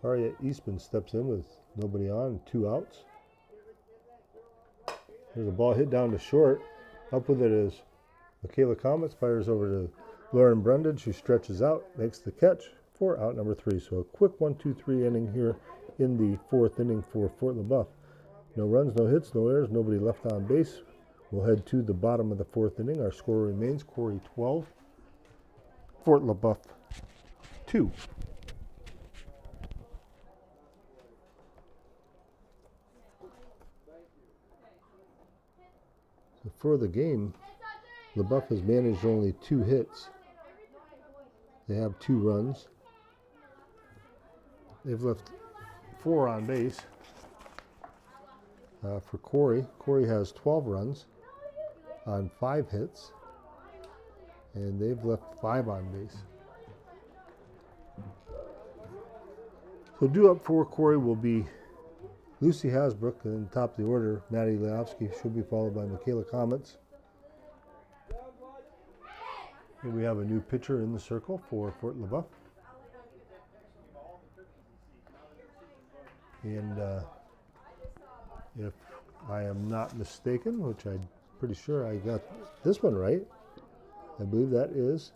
Aria Eastman steps in with nobody on, 2 outs. There's a ball hit down to short. Up with it is Michaela Comets, fires over to Lauren Brundage, who stretches out, makes the catch for out number 3. So a quick 1-2-3 inning here in the 4th inning for Fort Leboeuf. No runs, no hits, no errors, nobody left on base. We'll head to the bottom of the 4th inning. Our score remains Corry 12, Fort Leboeuf 2. So for the game, Leboeuf has managed only 2 hits. They have 2 runs. They've left 4 on base. For Corry. Corry has 12 runs on 5 hits, and they've left 5 on base. So due up for Corry will be Lucy Hasbrook, and then top of the order, Maddie Leofsky. She'll be followed by Michaela Comets. And we have a new pitcher in the circle for Fort Leboeuf. And if I am not mistaken, which I'm pretty sure I got this one right, I believe that is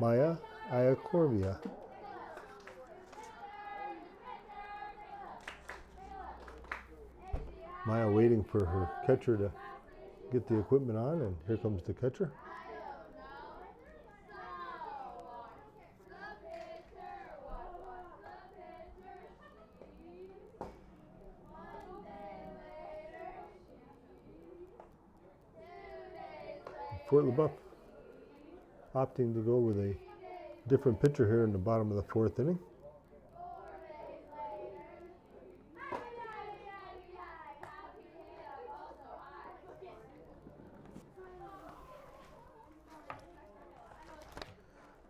Maya Iacorvia. Maya waiting for her catcher to get the equipment on, and here comes the catcher. Fort Leboeuf opting to go with a different pitcher here in the bottom of the 4th inning.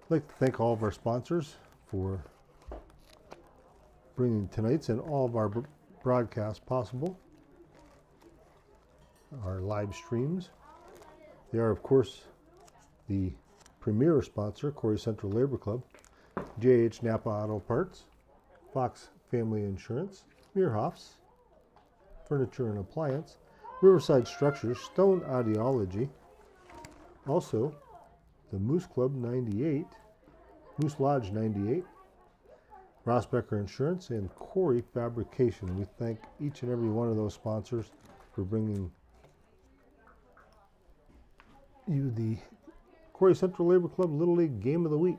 I'd like to thank all of our sponsors for bringing tonight's and all of our broadcasts possible. Our live streams. They are, of course, the premier sponsor, Corry Central Labor Club, JH Napa Auto Parts, Fox Family Insurance, Meerhoffs, Furniture and Appliance, Riverside Structures, Stone Audiology, also the Moose Club 98, Moose Lodge 98, Rossbacher Insurance, and Corry Fabrication. We thank each and every one of those sponsors for bringing you the Corry Central Labor Club Little League Game of the Week.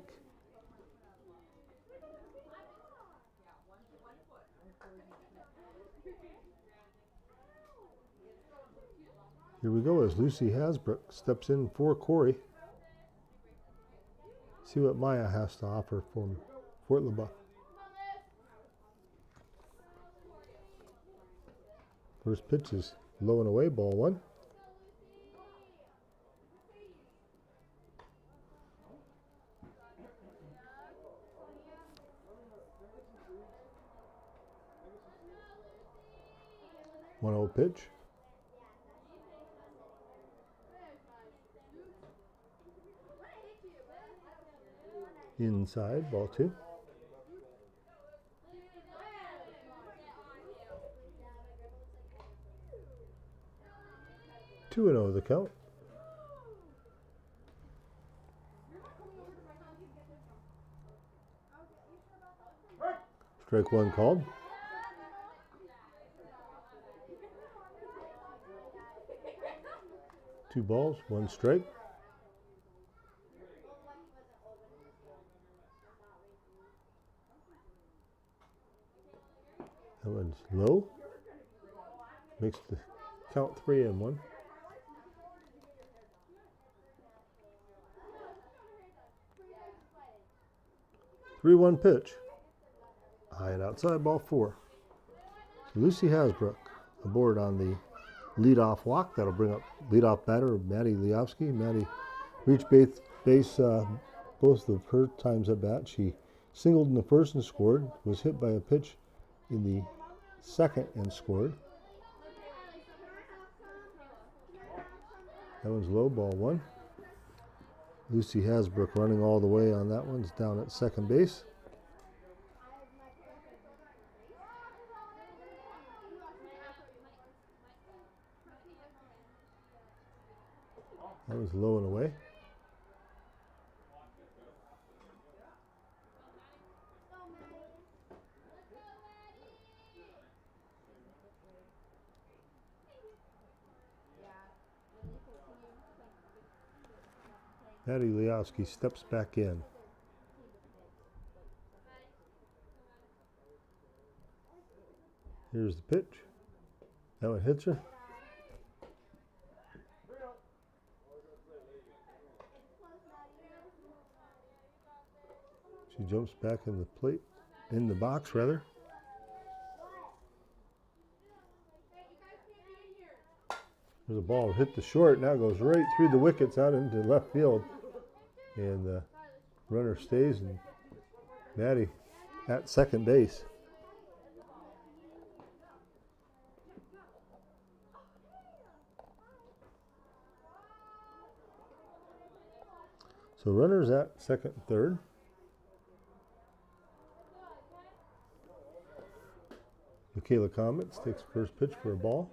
Here we go as Lucy Hasbrook steps in for Corry. See what Maya has to offer from Fort Leboeuf. First pitch is low and away, ball 1. One 0 pitch. Inside, ball 2. 2-0 the count. Strike 1 called. Two balls, 1 strike. That one's low. Makes the count 3-1. Three-one pitch. High and outside, ball 4. Lucy Hasbrook aboard on the leadoff walk. That'll bring up leadoff batter Maddie Leofsky. Maddie reached base both of her times at bat. She singled in the first and scored. Was hit by a pitch in the second and scored. That one's low, ball 1. Lucy Hasbrook running all the way on that one's down at second base. That was low and away. Maddie Leofsky steps back in. Here's the pitch. That one hits her. She jumps back in the box rather. There's a ball hit the short. Now goes right through the wickets out into left field. And the runner stays, and Maddie at second base. So runners at second and third. Michaela Comets takes first pitch for a ball.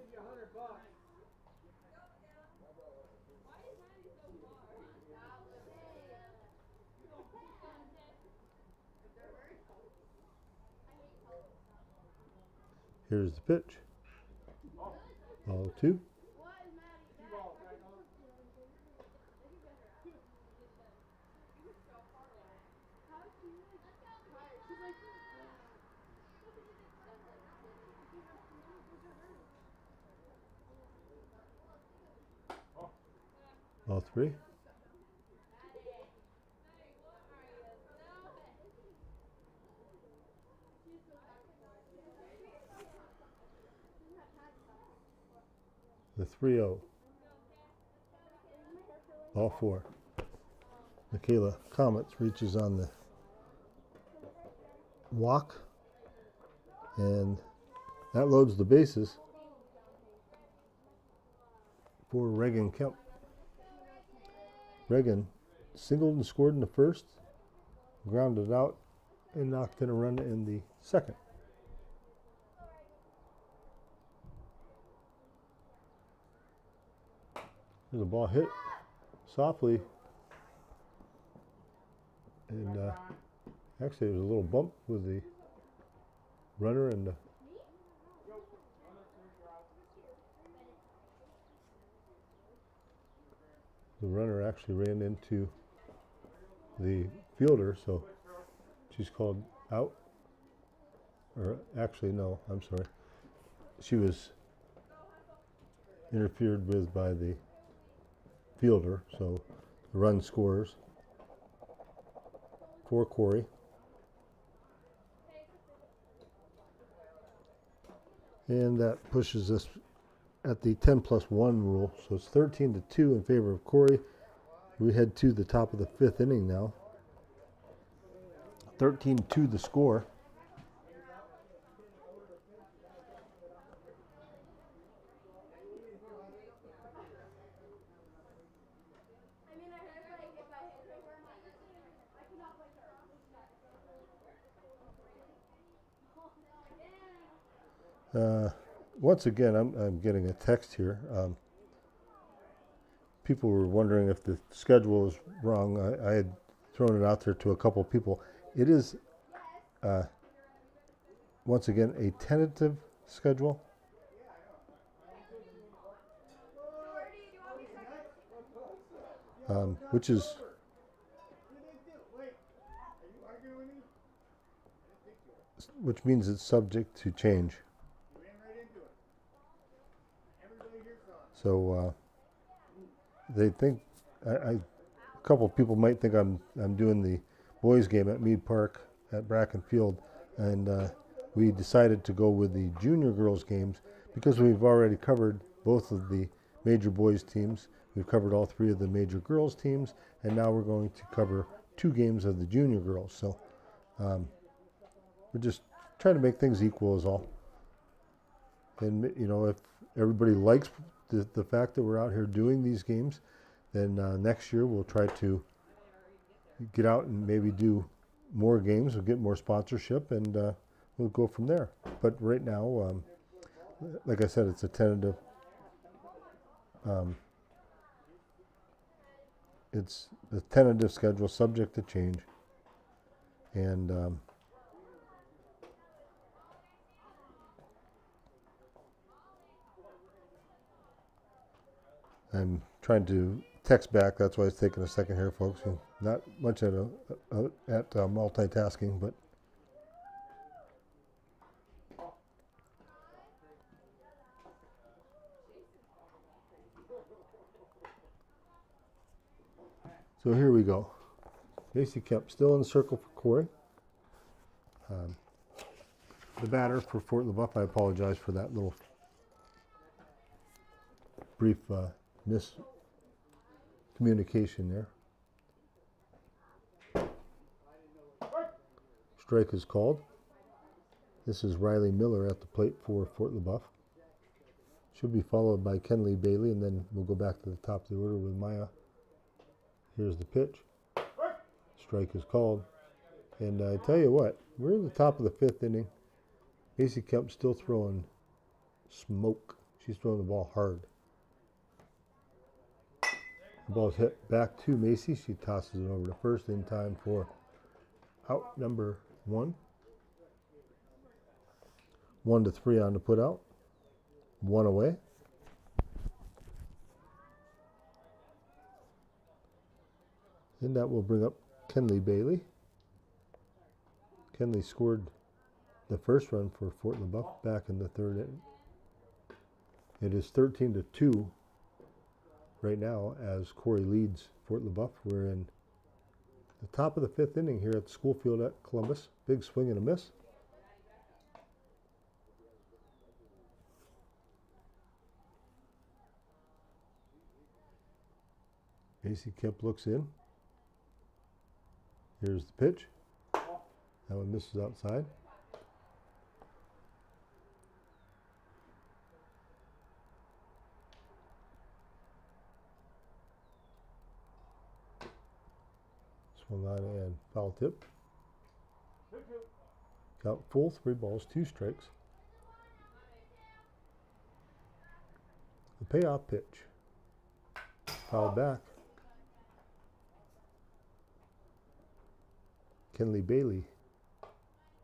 Here's the pitch. Ball 2. Ball 3. The 3-0. Ball 4. Michaela Comets reaches on the walk, and that loads the bases for Reagan Kemp. Reagan singled and scored in the first, grounded out, and knocked in a run in the second. There's a ball hit softly, and actually there was a little bump with the runner, and the runner actually ran into the fielder, so she's called out. Or actually, no, I'm sorry. She was interfered with by the fielder, so the run scores for Corry. And that pushes us at the 10+1 rule, so it's 13-2 in favor of Corry. We head to the top of the 5th inning now. 13-2 the score. Once again, I'm getting a text here. People were wondering if the schedule is wrong. I had thrown it out there to a couple people. It is, once again, a tentative schedule. Which is which means it's subject to change. So they think a couple of people might think I'm doing the boys game at Mead Park at Bracken Field, and we decided to go with the junior girls games because we've already covered both of the major boys teams. We've covered all 3 of the major girls teams, and now we're going to cover 2 games of the junior girls. So we're just trying to make things equal is all. And you know, if everybody likes the fact that we're out here doing these games, then next year we'll try to get out and maybe do more games. We'll get more sponsorship, and we'll go from there. But right now, like I said, it's a tentative. It's a tentative schedule, subject to change, and I'm trying to text back. That's why it's taking a second here, folks. Not much at multitasking, but so here we go. Macy Kemp still in the circle for Corry. The batter for Fort Leboeuf, I apologize for that little brief miscommunication there. Strike is called. This is Riley Miller at the plate for Fort Leboeuf. Should be followed by Kenley Bailey, and then we'll go back to the top of the order with Maya. Here's the pitch. Strike is called. And I tell you what, we're in the top of the 5th inning. Macy Kemp's still throwing smoke. She's throwing the ball hard. The ball's hit back to Macy. She tosses it over to first in time for out number 1. 1-3 on the put out. 1 away. And that will bring up Kenley Bailey. Kenley scored the first run for Fort Leboeuf back in the 3rd inning. It is 13-2 right now as Corry leads Fort Leboeuf. We're in the top of the 5th inning here at the school field at Columbus. Big swing and a miss. Macy Kemp looks in. Here's the pitch. That one misses outside. Swung on and foul tip. Count full, 3 balls, 2 strikes. The payoff pitch. Foul back. Kenley Bailey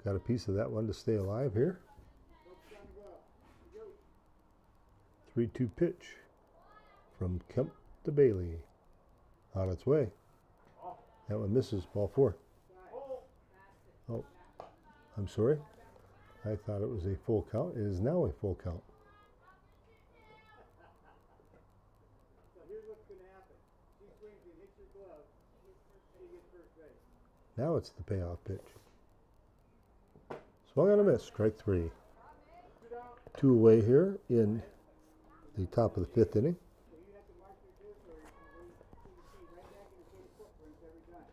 got a piece of that one to stay alive here. 3-2 pitch from Kemp to Bailey. On its way. That one misses, ball 4. Oh, I'm sorry. I thought it was a full count. It is now a full count. So here's what's going to happen. She swings and hits your glove. She gets first base. Now it's the payoff pitch. Swung on a miss, strike 3. 2 away here in the top of the 5th inning. So you have to mark your territory and you see right back in the same footprints every time.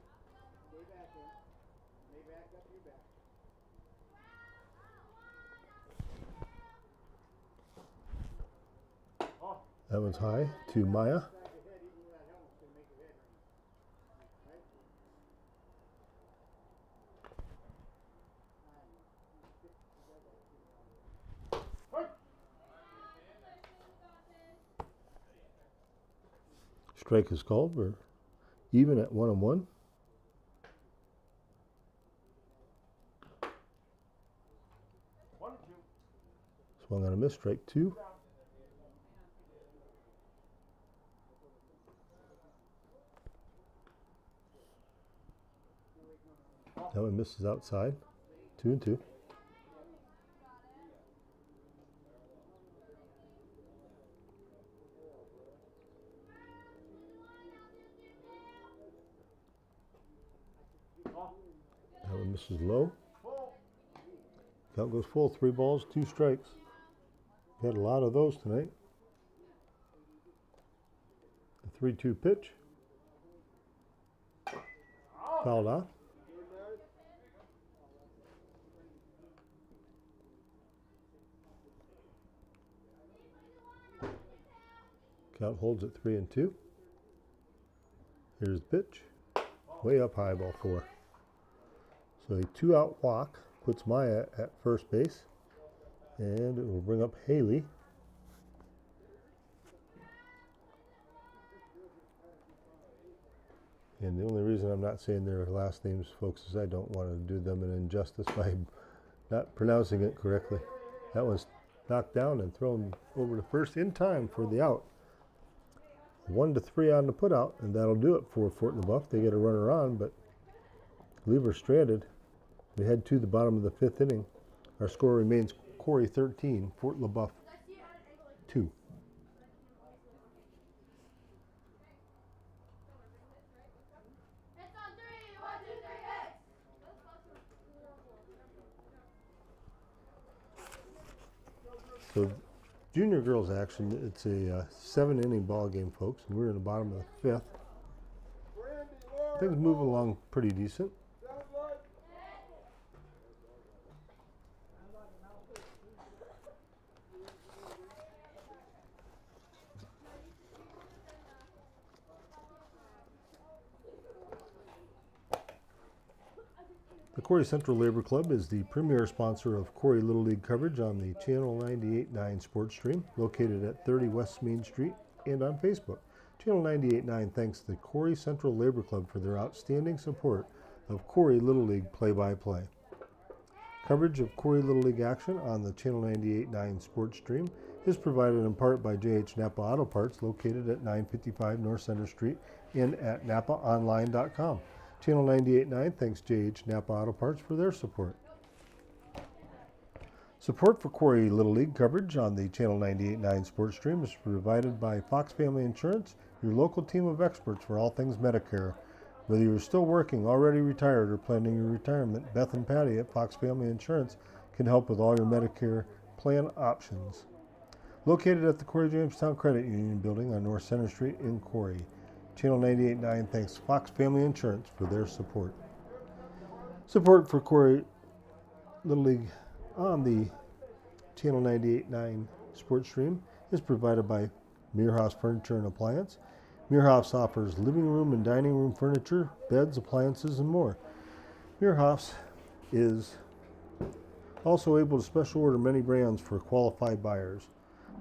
Stay back in. Stay back up your back. That one's high to Maya. Back ahead, even with that helmet's going to make your head ring. Right? Strike is called. We're even at 1-1. Swung on a miss, strike 2. That one misses outside. 2-2. That one misses low. Count goes full. 3 balls, 2 strikes. We had a lot of those tonight. The 3-2 pitch. Fouled off. Count holds at 3-2. Here's the pitch. Way up high, ball 4. So a 2-out walk puts Maya at first base. And it will bring up Haley. And the only reason I'm not saying their last names, folks, is I don't want to do them an injustice by not pronouncing it correctly. That was knocked down and thrown over to first in time for the out. 1-3 on the put out, and that'll do it for Fort Leboeuf. They get a runner on, but leave her stranded. We head to the bottom of the 5th inning. Our score remains Corry 13, Fort Leboeuf 2. So junior girls action. It's a 7-inning ball game, folks, and we're in the bottom of the 5th. Things move along pretty decent. The Corry Central Labor Club is the premier sponsor of Corry Little League coverage on the Channel 98.9 sports stream, located at 30 West Main Street, and on Facebook. Channel 98.9 thanks the Corry Central Labor Club for their outstanding support of Corry Little League play-by-play. Coverage of Corry Little League action on the Channel 98.9 sports stream is provided in part by J.H. Napa Auto Parts, located at 955 North Center Street and at napaonline.com. Channel 98.9 thanks J.H. Napa Auto Parts for their support. Support for Corry Little League coverage on the Channel 98.9 sports stream is provided by Fox Family Insurance, your local team of experts for all things Medicare. Whether you're still working, already retired, or planning your retirement, Beth and Patty at Fox Family Insurance can help with all your Medicare plan options. Located at the Corry Jamestown Credit Union building on North Center Street in Corry. Channel 98.9 thanks Fox Family Insurance for their support. Support for Corry Little League on the Channel 98.9 sports stream is provided by Meerhoffs Furniture and Appliance. Meerhoffs offers living room and dining room furniture, beds, appliances, and more. Meerhoffs is also able to special order many brands for qualified buyers.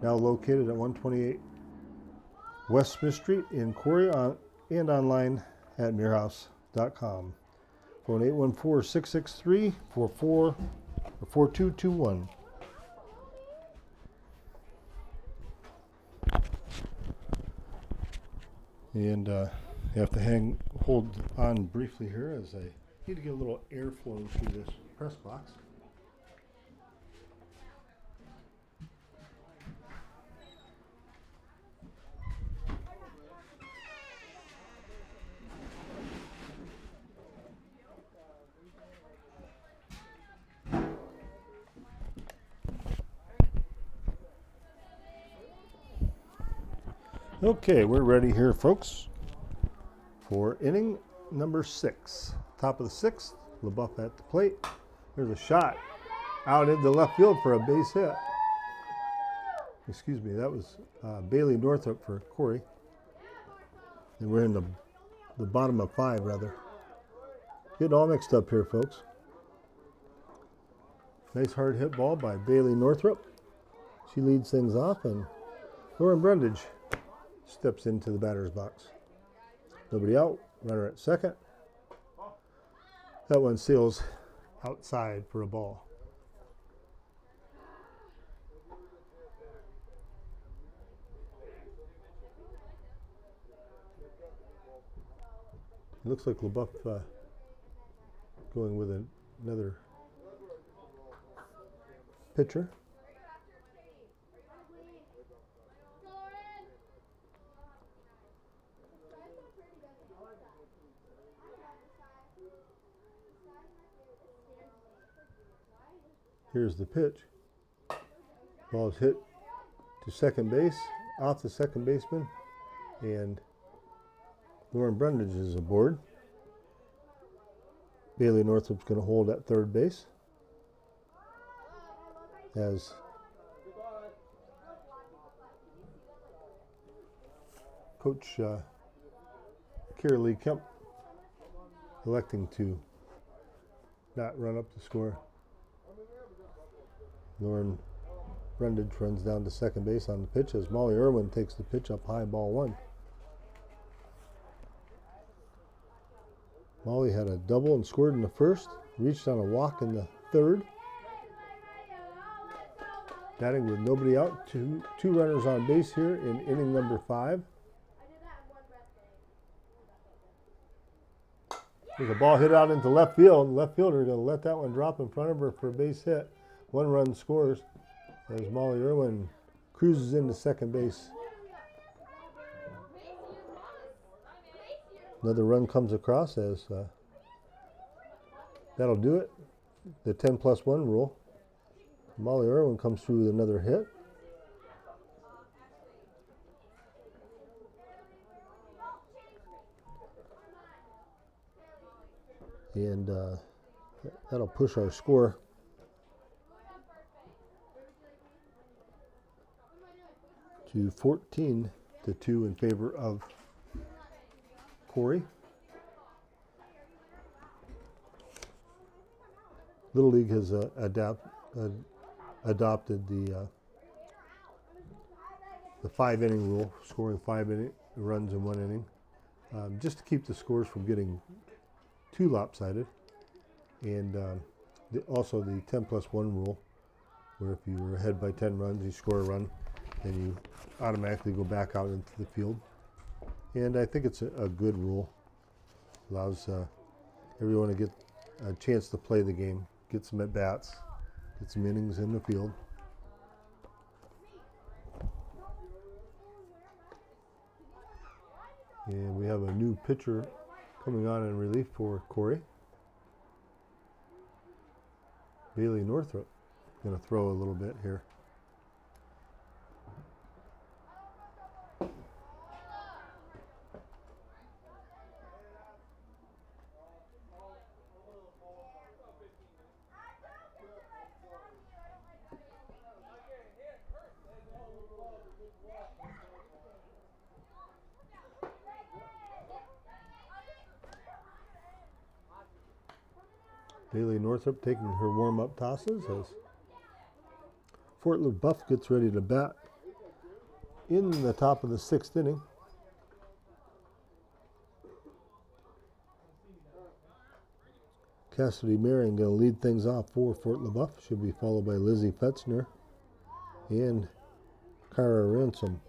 Now located at 128 West Smith Street in Corry and online at meerhoffs.com. Phone 814-663-4221. And you have to hold on briefly here as I need to get a little air flowing through this press box. Okay, we're ready here, folks, for inning number 6. Top of the 6th, Leboeuf at the plate. There's a shot out into left field for a base hit. Excuse me, that was Bailey Northup for Corry. And we're in the bottom of 5, rather. Getting all mixed up here, folks. Nice hard hit ball by Bailey Northup. She leads things off, and Lauren Brundage steps into the batter's box. Nobody out, runner at second. That one sails outside for a ball. It looks like Leboeuf going with another pitcher. Here's the pitch. Ball is hit to second base, off the second baseman, and Lauren Brundage is aboard. Bailey Northup's going to hold at third base as Coach Carrie Kemp electing to not run up the score. Lauren Brundage runs down to second base on the pitch as Molly Irwin takes the pitch up high, ball 1. Molly had a double and scored in the first, reached on a walk in the third. Batting with nobody out, two runners on base here in inning number 5. There's a ball hit out into left field. Left fielder going to let that one drop in front of her for a base hit. 1 run scores as Molly Irwin cruises into second base. Another run comes across as that'll do it. The 10+1 rule. Molly Irwin comes through with another hit. and that'll push our score to 14-2 in favor of Corry. Little League has adopted the 5-inning rule, scoring 5 runs in 1 inning, just to keep the scores from getting too lopsided, and also the 10+1 rule, where if you were ahead by 10 runs, you score a run, then you automatically go back out into the field. And I think it's a good rule. Allows everyone to get a chance to play the game, get some at-bats, get some innings in the field. And we have a new pitcher coming on in relief for Corry. Bailey Northrop going to throw a little bit here. Bailey Northrop taking her warm-up tosses as Fort Leboeuf gets ready to bat in the top of the 6th inning. Cassidy Marion going to lead things off for Fort Leboeuf. She'll be followed by Lizzie Fetzner and Kara Ransom.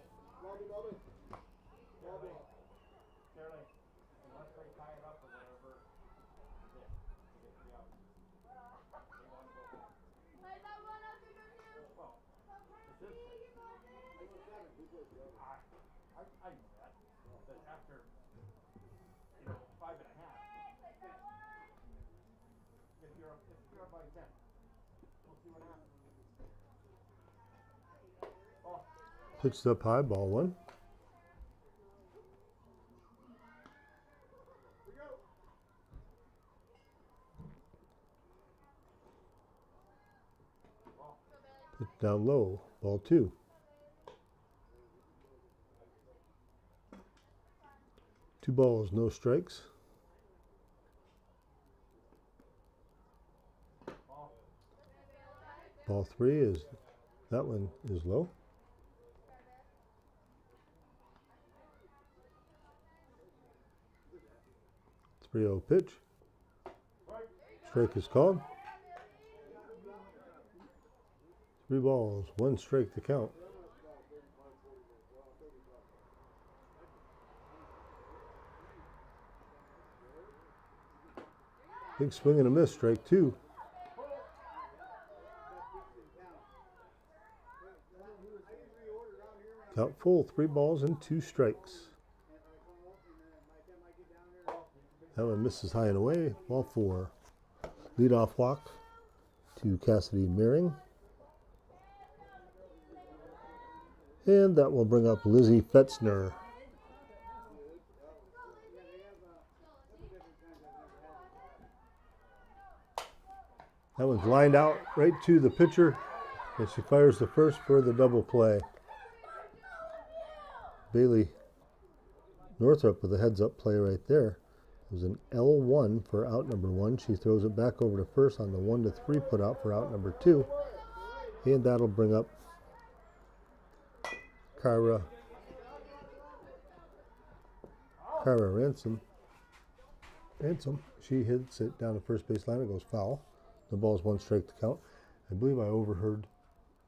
Pitched up high, ball 1. Pitched down low, ball 2. Two balls, no strikes. Ball 3 is, that one is low. 3-0 pitch. Strike is called. 3 balls, 1 strike to count. Big swing and a miss, strike 2. Count full, 3 balls and 2 strikes. That one misses high and away, ball 4. Leadoff walk to Cassidy Marion. And that will bring up Lizzie Fetzner. That one's lined out right to the pitcher as she fires the first for the double play. Bailey Northrop with a heads-up play right there. It was an L1 for out number 1. She throws it back over to first on the 1-3 put out for out number 2. And that'll bring up Kara Ransom. She hits it down the first base line. It goes foul. The ball's 1 strike to count. I believe I overheard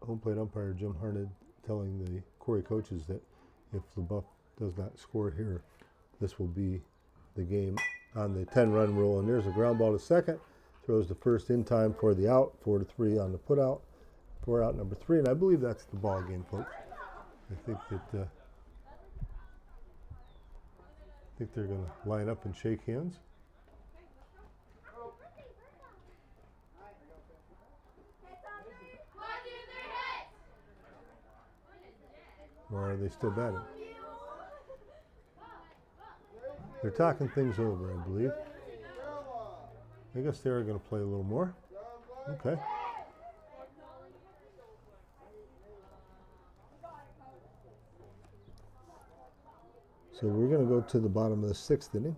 home plate umpire Jim Harned telling the Corry coaches that if Leboeuf does not score here, this will be the game on the 10-run rule. And there's a ground ball to second. Throws the first in time for the out. 4-3 on the put out for out number 3. And I believe that's the ball game, folks. I think they're going to line up and shake hands. Or are they still batting? They're talking things over, I believe. I guess they're going to play a little more. Okay. So we're going to go to the bottom of the 6th inning.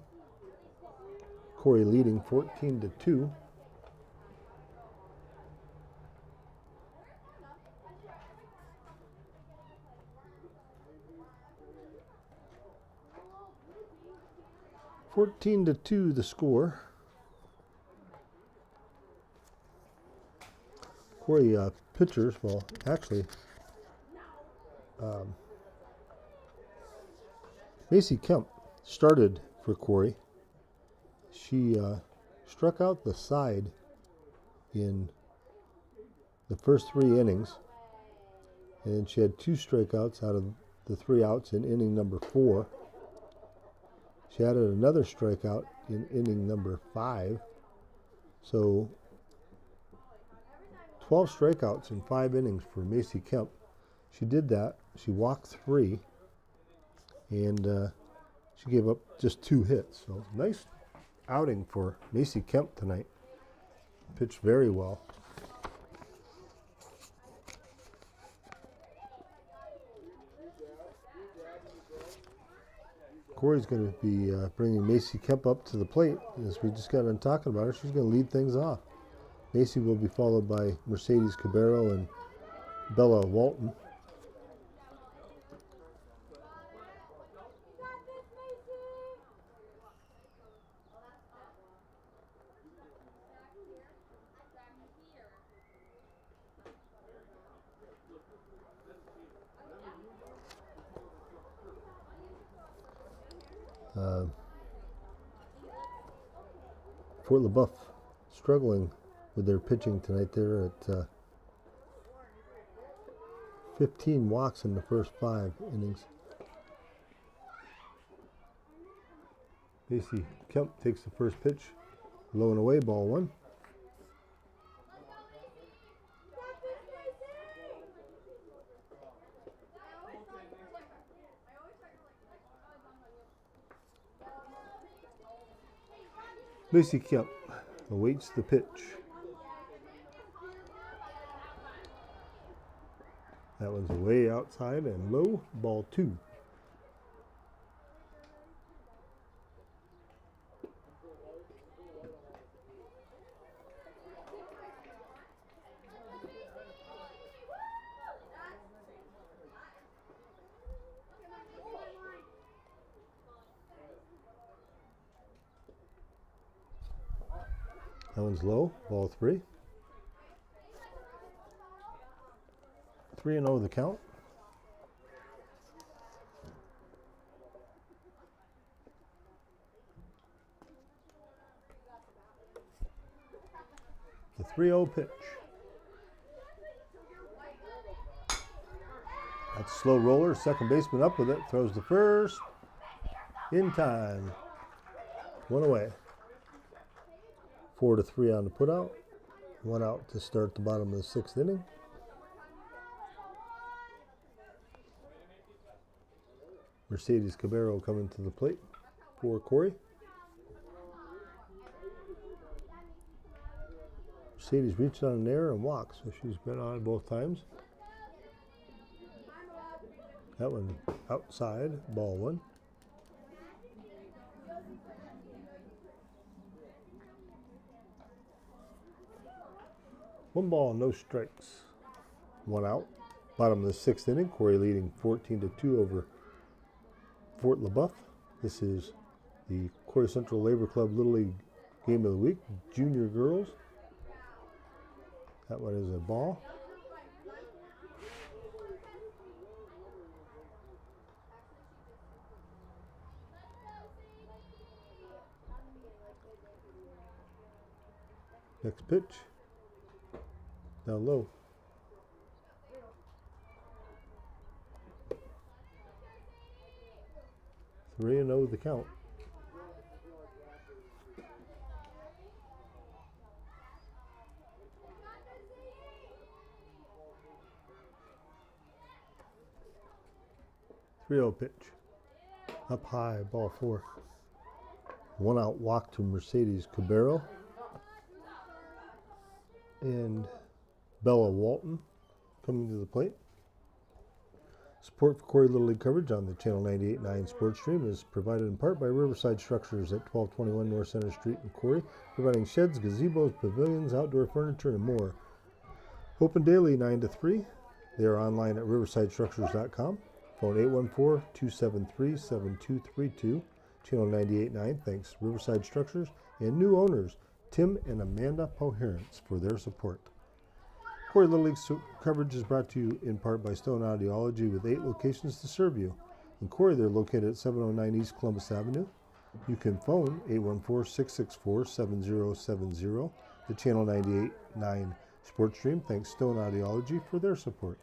Corry leading 14-2. The score. Corry pitchers, well, actually, Macy Kemp started for Corry. She struck out the side in the first 3 innings, and she had 2 strikeouts out of the 3 outs in inning number 4. She added another strikeout in inning number 5. So 12 strikeouts in 5 innings for Macy Kemp. She did that. She walked 3, and she gave up just 2 hits. So nice outing for Macy Kemp tonight. Pitched very well. Corry's going to be bringing Macy Kemp up to the plate. As we just got done talking about her, she's going to lead things off. Macy will be followed by Mercedes Cabero and Bella Walton. Fort Leboeuf struggling with their pitching tonight. They're at 15 walks in the first 5 innings. Macy Kemp takes the first pitch, low and away, ball 1. Macy Kemp awaits the pitch. That one's way outside and low, ball 2. That one's low, ball 3. 3-0 the count. The 3-0 pitch. That's a slow roller. Second baseman up with it. Throws the first. In time. 1 away. 4-3 on the putout. 1 out to start the bottom of the 6th inning. Mercedes Cabero coming to the plate for Corry. Mercedes reached on an error and walked, so she's been on both times. That one outside, ball 1. One ball, no strikes. 1 out. Bottom of the 6th inning, Corry leading 14-2 over Fort Leboeuf. This is the Corry Central Labor Club Little League Game of the Week, Junior Girls. That one is a ball. Next pitch. Down low. 3-0 the count. Three-0 pitch. Up high, ball 4. 1 out walk to Mercedes Cabero. and Bella Walton coming to the plate. Support for Corry Little League coverage on the Channel 98.9 Sports Stream is provided in part by Riverside Structures at 1221 North Center Street in Corry, providing sheds, gazebos, pavilions, outdoor furniture, and more. Open daily 9 to 3. They are online at riversidestructures.com. Phone 814-273-7232. Channel 98.9 thanks Riverside Structures and new owners Tim and Amanda Poherence for their support. Corry Little League coverage is brought to you in part by Stone Audiology with 8 locations to serve you. In Corry, they're located at 709 East Columbus Avenue. You can phone 814-664-7070. The Channel 98.9 Sports Stream thanks Stone Audiology for their support.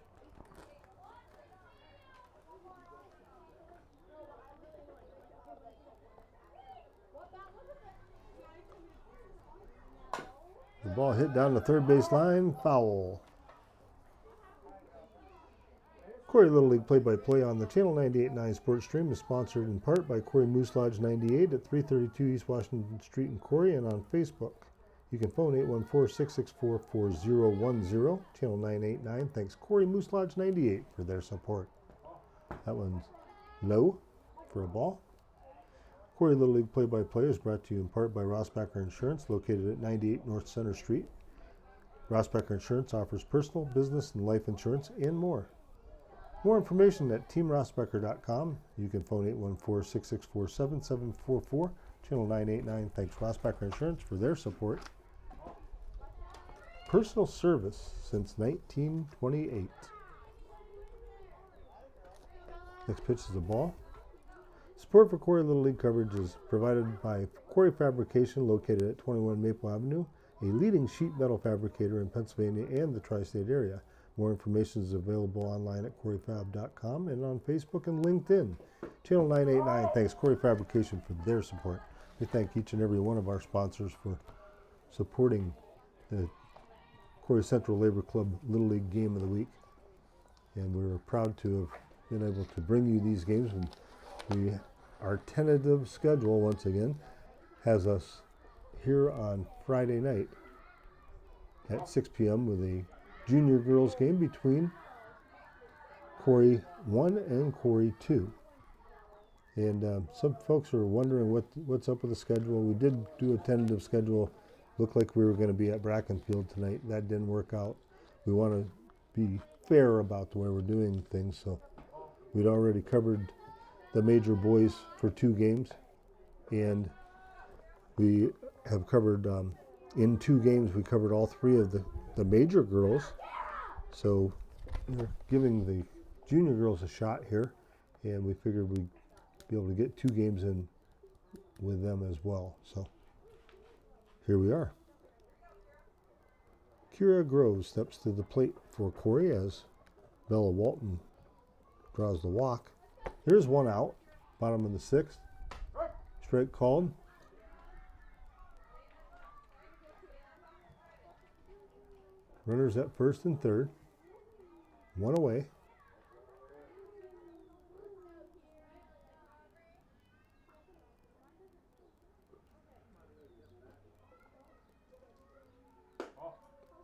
The ball hit down the third base line, foul. Corry Little League play-by-play on the Channel 98.9 Sports Stream is sponsored in part by Corry Moose Lodge 98 at 332 East Washington Street in Corry and on Facebook. You can phone 814-664-4010. Channel 989 thanks Corry Moose Lodge 98 for their support. That one's low for a ball. Corry Little League play-by-play is brought to you in part by Rossbacher Insurance, located at 98 North Center Street. Rossbacher Insurance offers personal, business, and life insurance and more. More information at teamrossbacher.com. You can phone 814-664-7744. Channel 989 thanks Rossbacher Insurance for their support. Personal service since 1928. Next pitch is the ball. Support for Corry Little League coverage is provided by Corry Fabrication, located at 21 Maple Avenue, a leading sheet metal fabricator in Pennsylvania and the tri-state area. More information is available online at corryfab.com and on Facebook and LinkedIn. Channel 989 thanks Corry Fabrication for their support. We thank each and every one of our sponsors for supporting the Corry Central Labor Club Little League Game of the Week. And we're proud to have been able to bring you these games. And our tentative schedule, once again, has us here on Friday night at 6 p.m. with a junior girls game between Corry 1 and Corry 2. And some folks are wondering what's up with the schedule. We did do a tentative schedule. Looked like we were going to be at Brackenfield tonight. That didn't work out. We want to be fair about the way we're doing things. So we'd already covered the major boys for 2 games. And we have covered, in 2 games, we covered all 3 of the major girls. So we're giving the junior girls a shot here. And we figured we'd be able to get 2 games in with them as well. So here we are. Kira Groves steps to the plate for Corry as Bella Walton draws the walk. Here's 1 out, bottom of the 6th. Strike called. Runners at first and third. 1 away.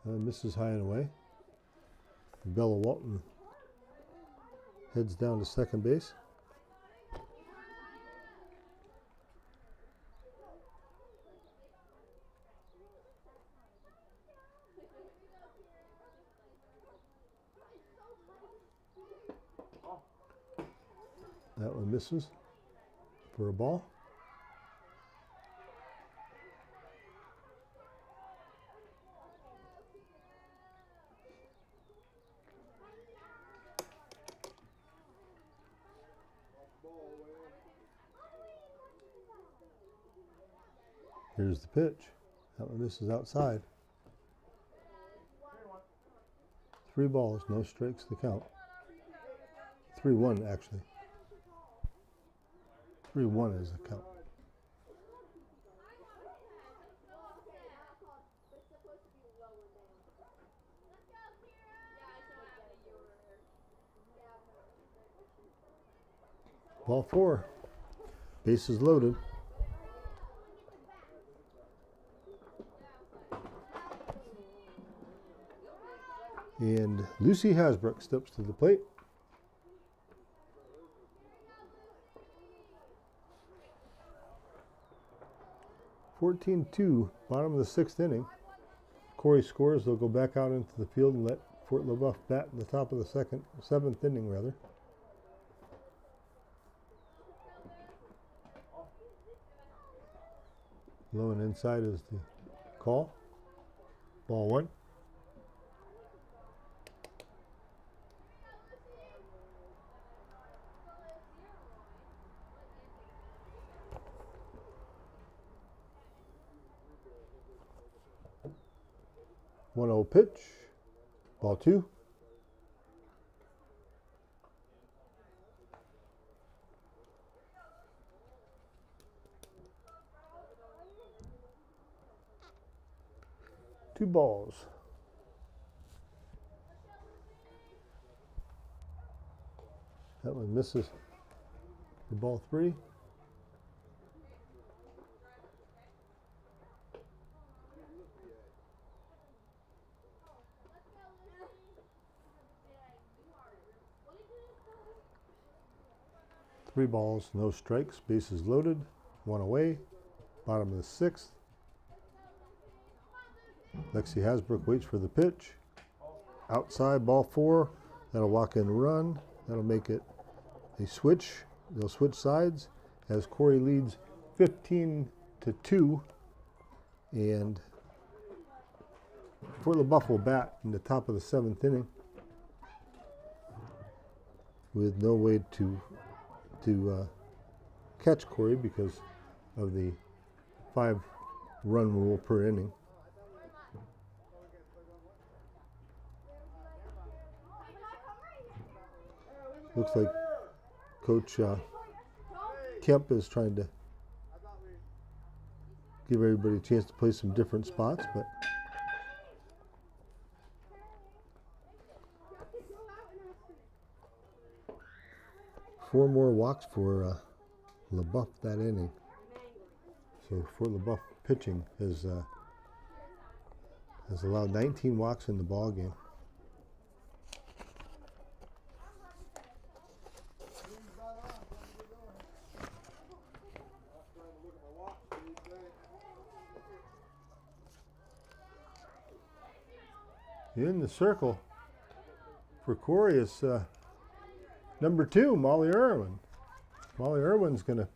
Misses high and away. Bella Walton heads down to second base. That one misses for a ball. Here's the pitch. That one misses outside. 3 balls, no strikes to count. 3-1 actually. 3-1 is the count. Ball 4. Bases loaded. And Lucy Hasbrook steps to the plate. (14-2), bottom of the 6th inning. Corry scores. They'll go back out into the field and let Fort Leboeuf bat in the top of the 7th inning rather. Low and inside is the call. Ball 1. One 0 pitch. Ball 2. Two balls. That one misses for ball 3. Three balls, no strikes, bases loaded, 1 away, bottom of the 6th. Lexi Hasbrook waits for the pitch. Outside, ball 4. That'll walk in run. That'll make it a switch. They'll switch sides as Corry leads 15-2. And Fort Leboeuf will bat in the top of the 7th inning with no way to catch Corry because of the 5-run rule per inning. Looks like Coach Kemp is trying to give everybody a chance to play some different spots, but four more walks for Leboeuf that inning. So Fort Leboeuf pitching has allowed 19 walks in the ball game. In the circle for Corry is number 2, Molly Irwin. Molly Irwin's going to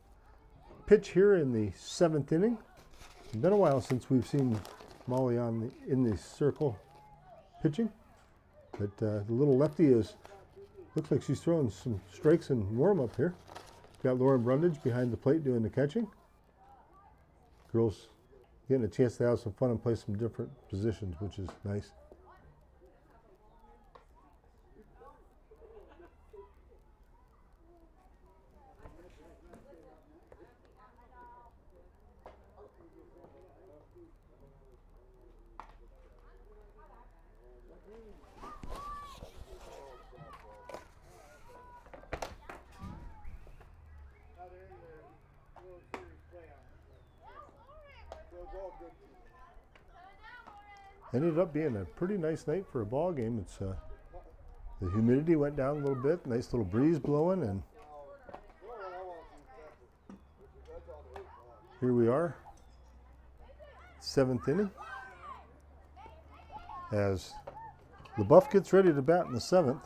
pitch here in the 7th inning. It's been a while since we've seen Molly in the circle pitching, but the little lefty looks like she's throwing some strikes in warm-up here. Got Lauren Brundage behind the plate doing the catching. Girls getting a chance to have some fun and play some different positions, which is nice. Ended up being a pretty nice night for a ball game. It's the humidity went down a little bit, nice little breeze blowing, and here we are, 7th inning, as Leboeuf gets ready to bat in the 7th.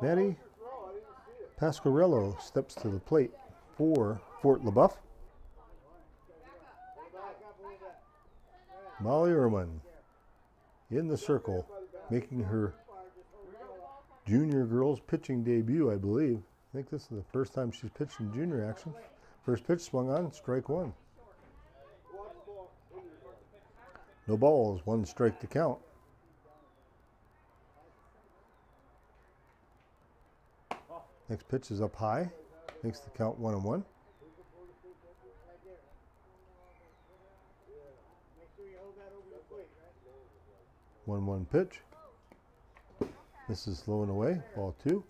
Maddie Pasquarello steps to the plate for Fort Leboeuf. Molly Irwin in the circle, making her junior girls pitching debut, I believe. I think this is the first time she's pitched in junior action. First pitch swung on, strike 1. No balls, 1 strike to count. Next pitch is up high, makes the count 1-1. 1-1 pitch. This is low and away, ball 2.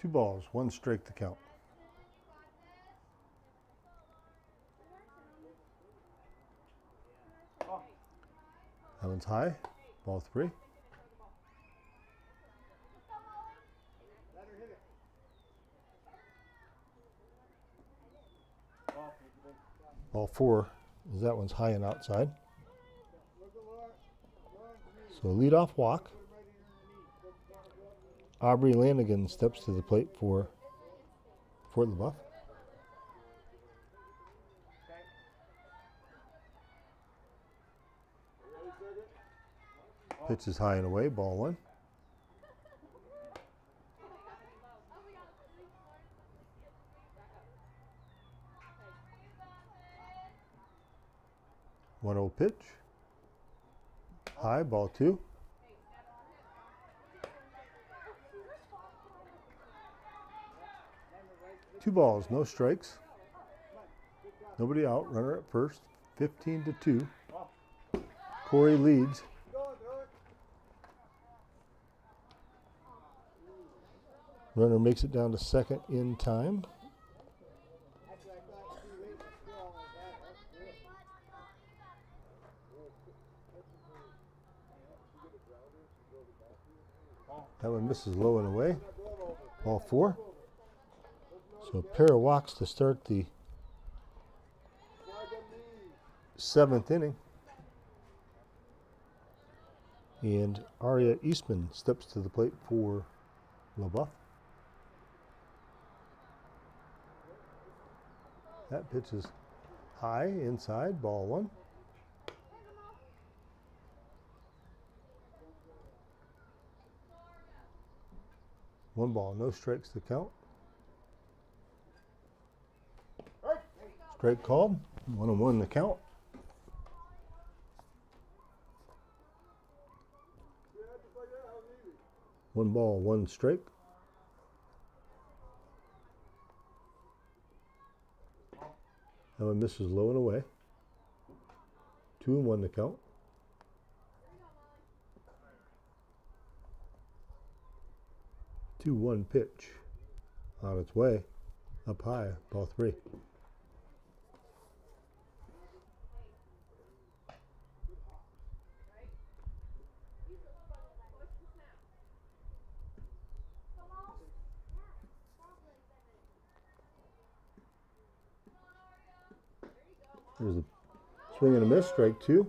Two balls, 1 strike to count. That one's high, ball 3. Let her hit it. Ball 4 is that one's high and outside. Look at Lauren's knee. So leadoff walk. Put him right in underneath. Aubrey Lanigan steps to the plate for Fort Leboeuf. Pitch is high and away, ball 1. One 0 pitch. High, ball 2. Two balls, no strikes. Nobody out. Runner at first. 15-2. Corry leads. Runner makes it down to second in time. Actually, I thought too late. But still almost had it. That's good. That one misses low and away. Ball 4. So a pair of walks to start the 7th inning. And Aria Eastman steps to the plate for Leboeuf. That pitch is high, inside, ball 1. One ball, no strikes to count. Strike called, 1-1 to count. One ball, one strike. That one misses low and away. 2-1 to count. Two 1 pitch on its way, up high, ball 3. There's a swing and a miss, strike 2.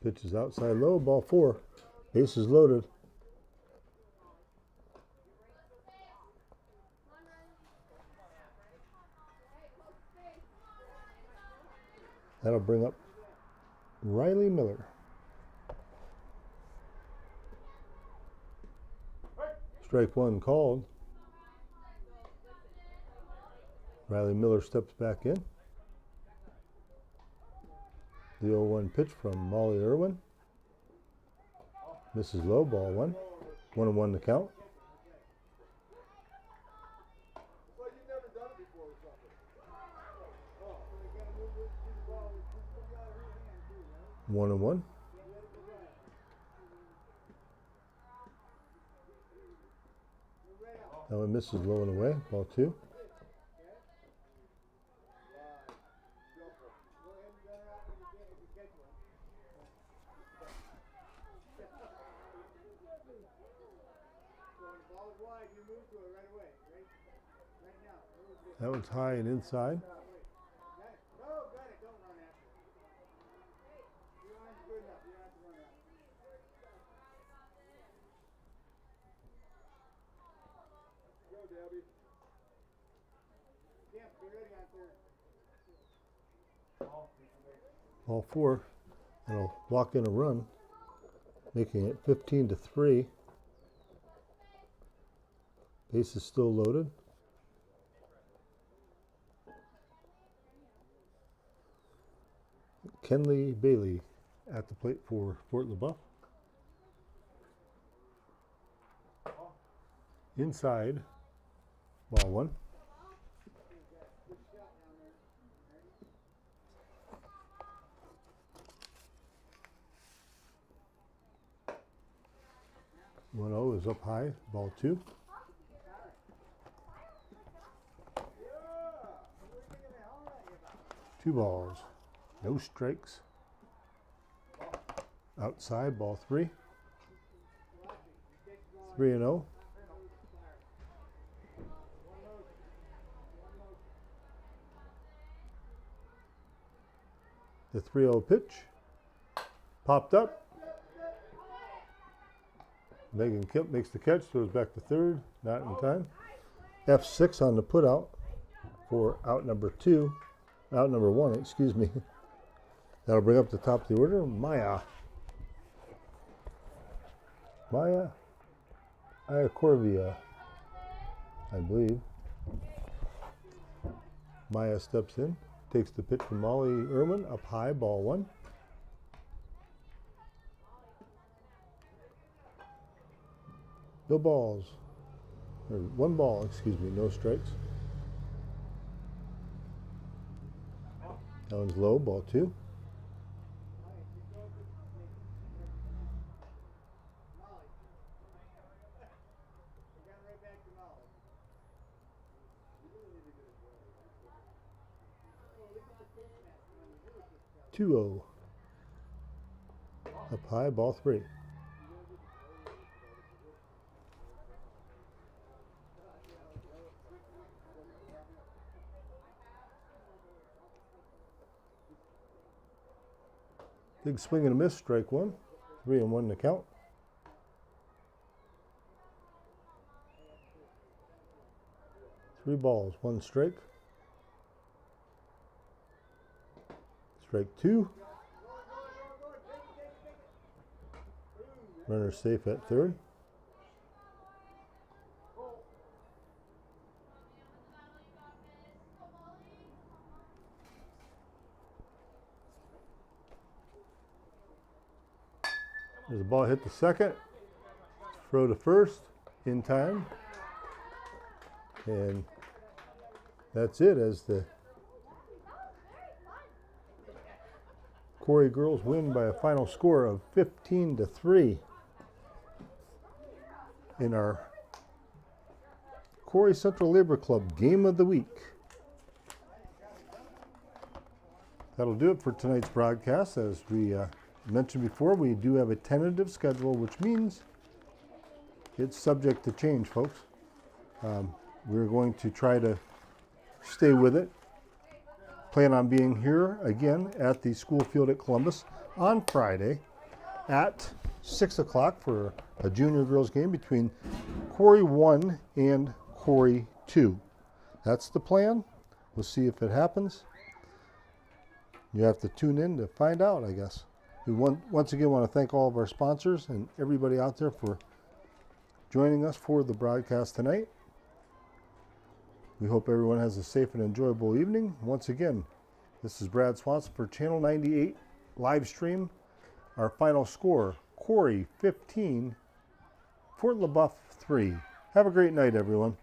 Pitch is outside low, ball 4. Bases loaded. That'll bring up Riley Miller. Strike 1 called. Riley Miller steps back in. The 0-1 pitch from Molly Irwin. Misses low, ball 1. 1-1 to count. Well, you've never done it before or something. Oh, so they gotta move it to the ball. You got her hand too, right? 1-1. That one misses low and away, ball 2. That one's high and inside. Ball 4, and it'll walk in a run, making it 15-3. Base is still loaded. Kenley Bailey at the plate for Fort Leboeuf. Inside, ball 1. 1-0 is up high, ball 2. 2 balls, no strikes. Outside, ball 3. 3-0. The 3-0 pitch popped up. Megan Kemp makes the catch, throws back to third, not in time. F6 on the put out for out number 1, excuse me. That'll bring up the top of the order, Maya Iacorvia, I believe. Maya steps in, takes the pitch from Molly Irwin, up high, ball 1. No balls, or 1 ball, excuse me, no strikes. That one's low, ball 2. Two-0. Up high, ball 3. Big swing and a miss, strike 1. 3-1 to count. Three balls, 1 strike. Strike 2. Runner safe at third. There's a ball hit to second. Throw to first in time. And that's it, as the Corry girls win by a final score of 15-3 in our Corry Central Labor Club Game of the Week. That'll do it for tonight's broadcast. As we mentioned before, we do have a tentative schedule, which means it's subject to change, folks. We're going to try to stay with it. Plan on being here again at the school field at Columbus on Friday at 6 o'clock for a junior girls game between Corry 1 and Corry 2. That's the plan. We'll see if it happens. You have to tune in to find out, I guess. We once again want to thank all of our sponsors and everybody out there for joining us for the broadcast tonight. We hope everyone has a safe and enjoyable evening. Once again, this is Brad Swanson for Channel 98 live stream. Our final score, Corry 15, Fort Leboeuf 3. Have a great night, everyone.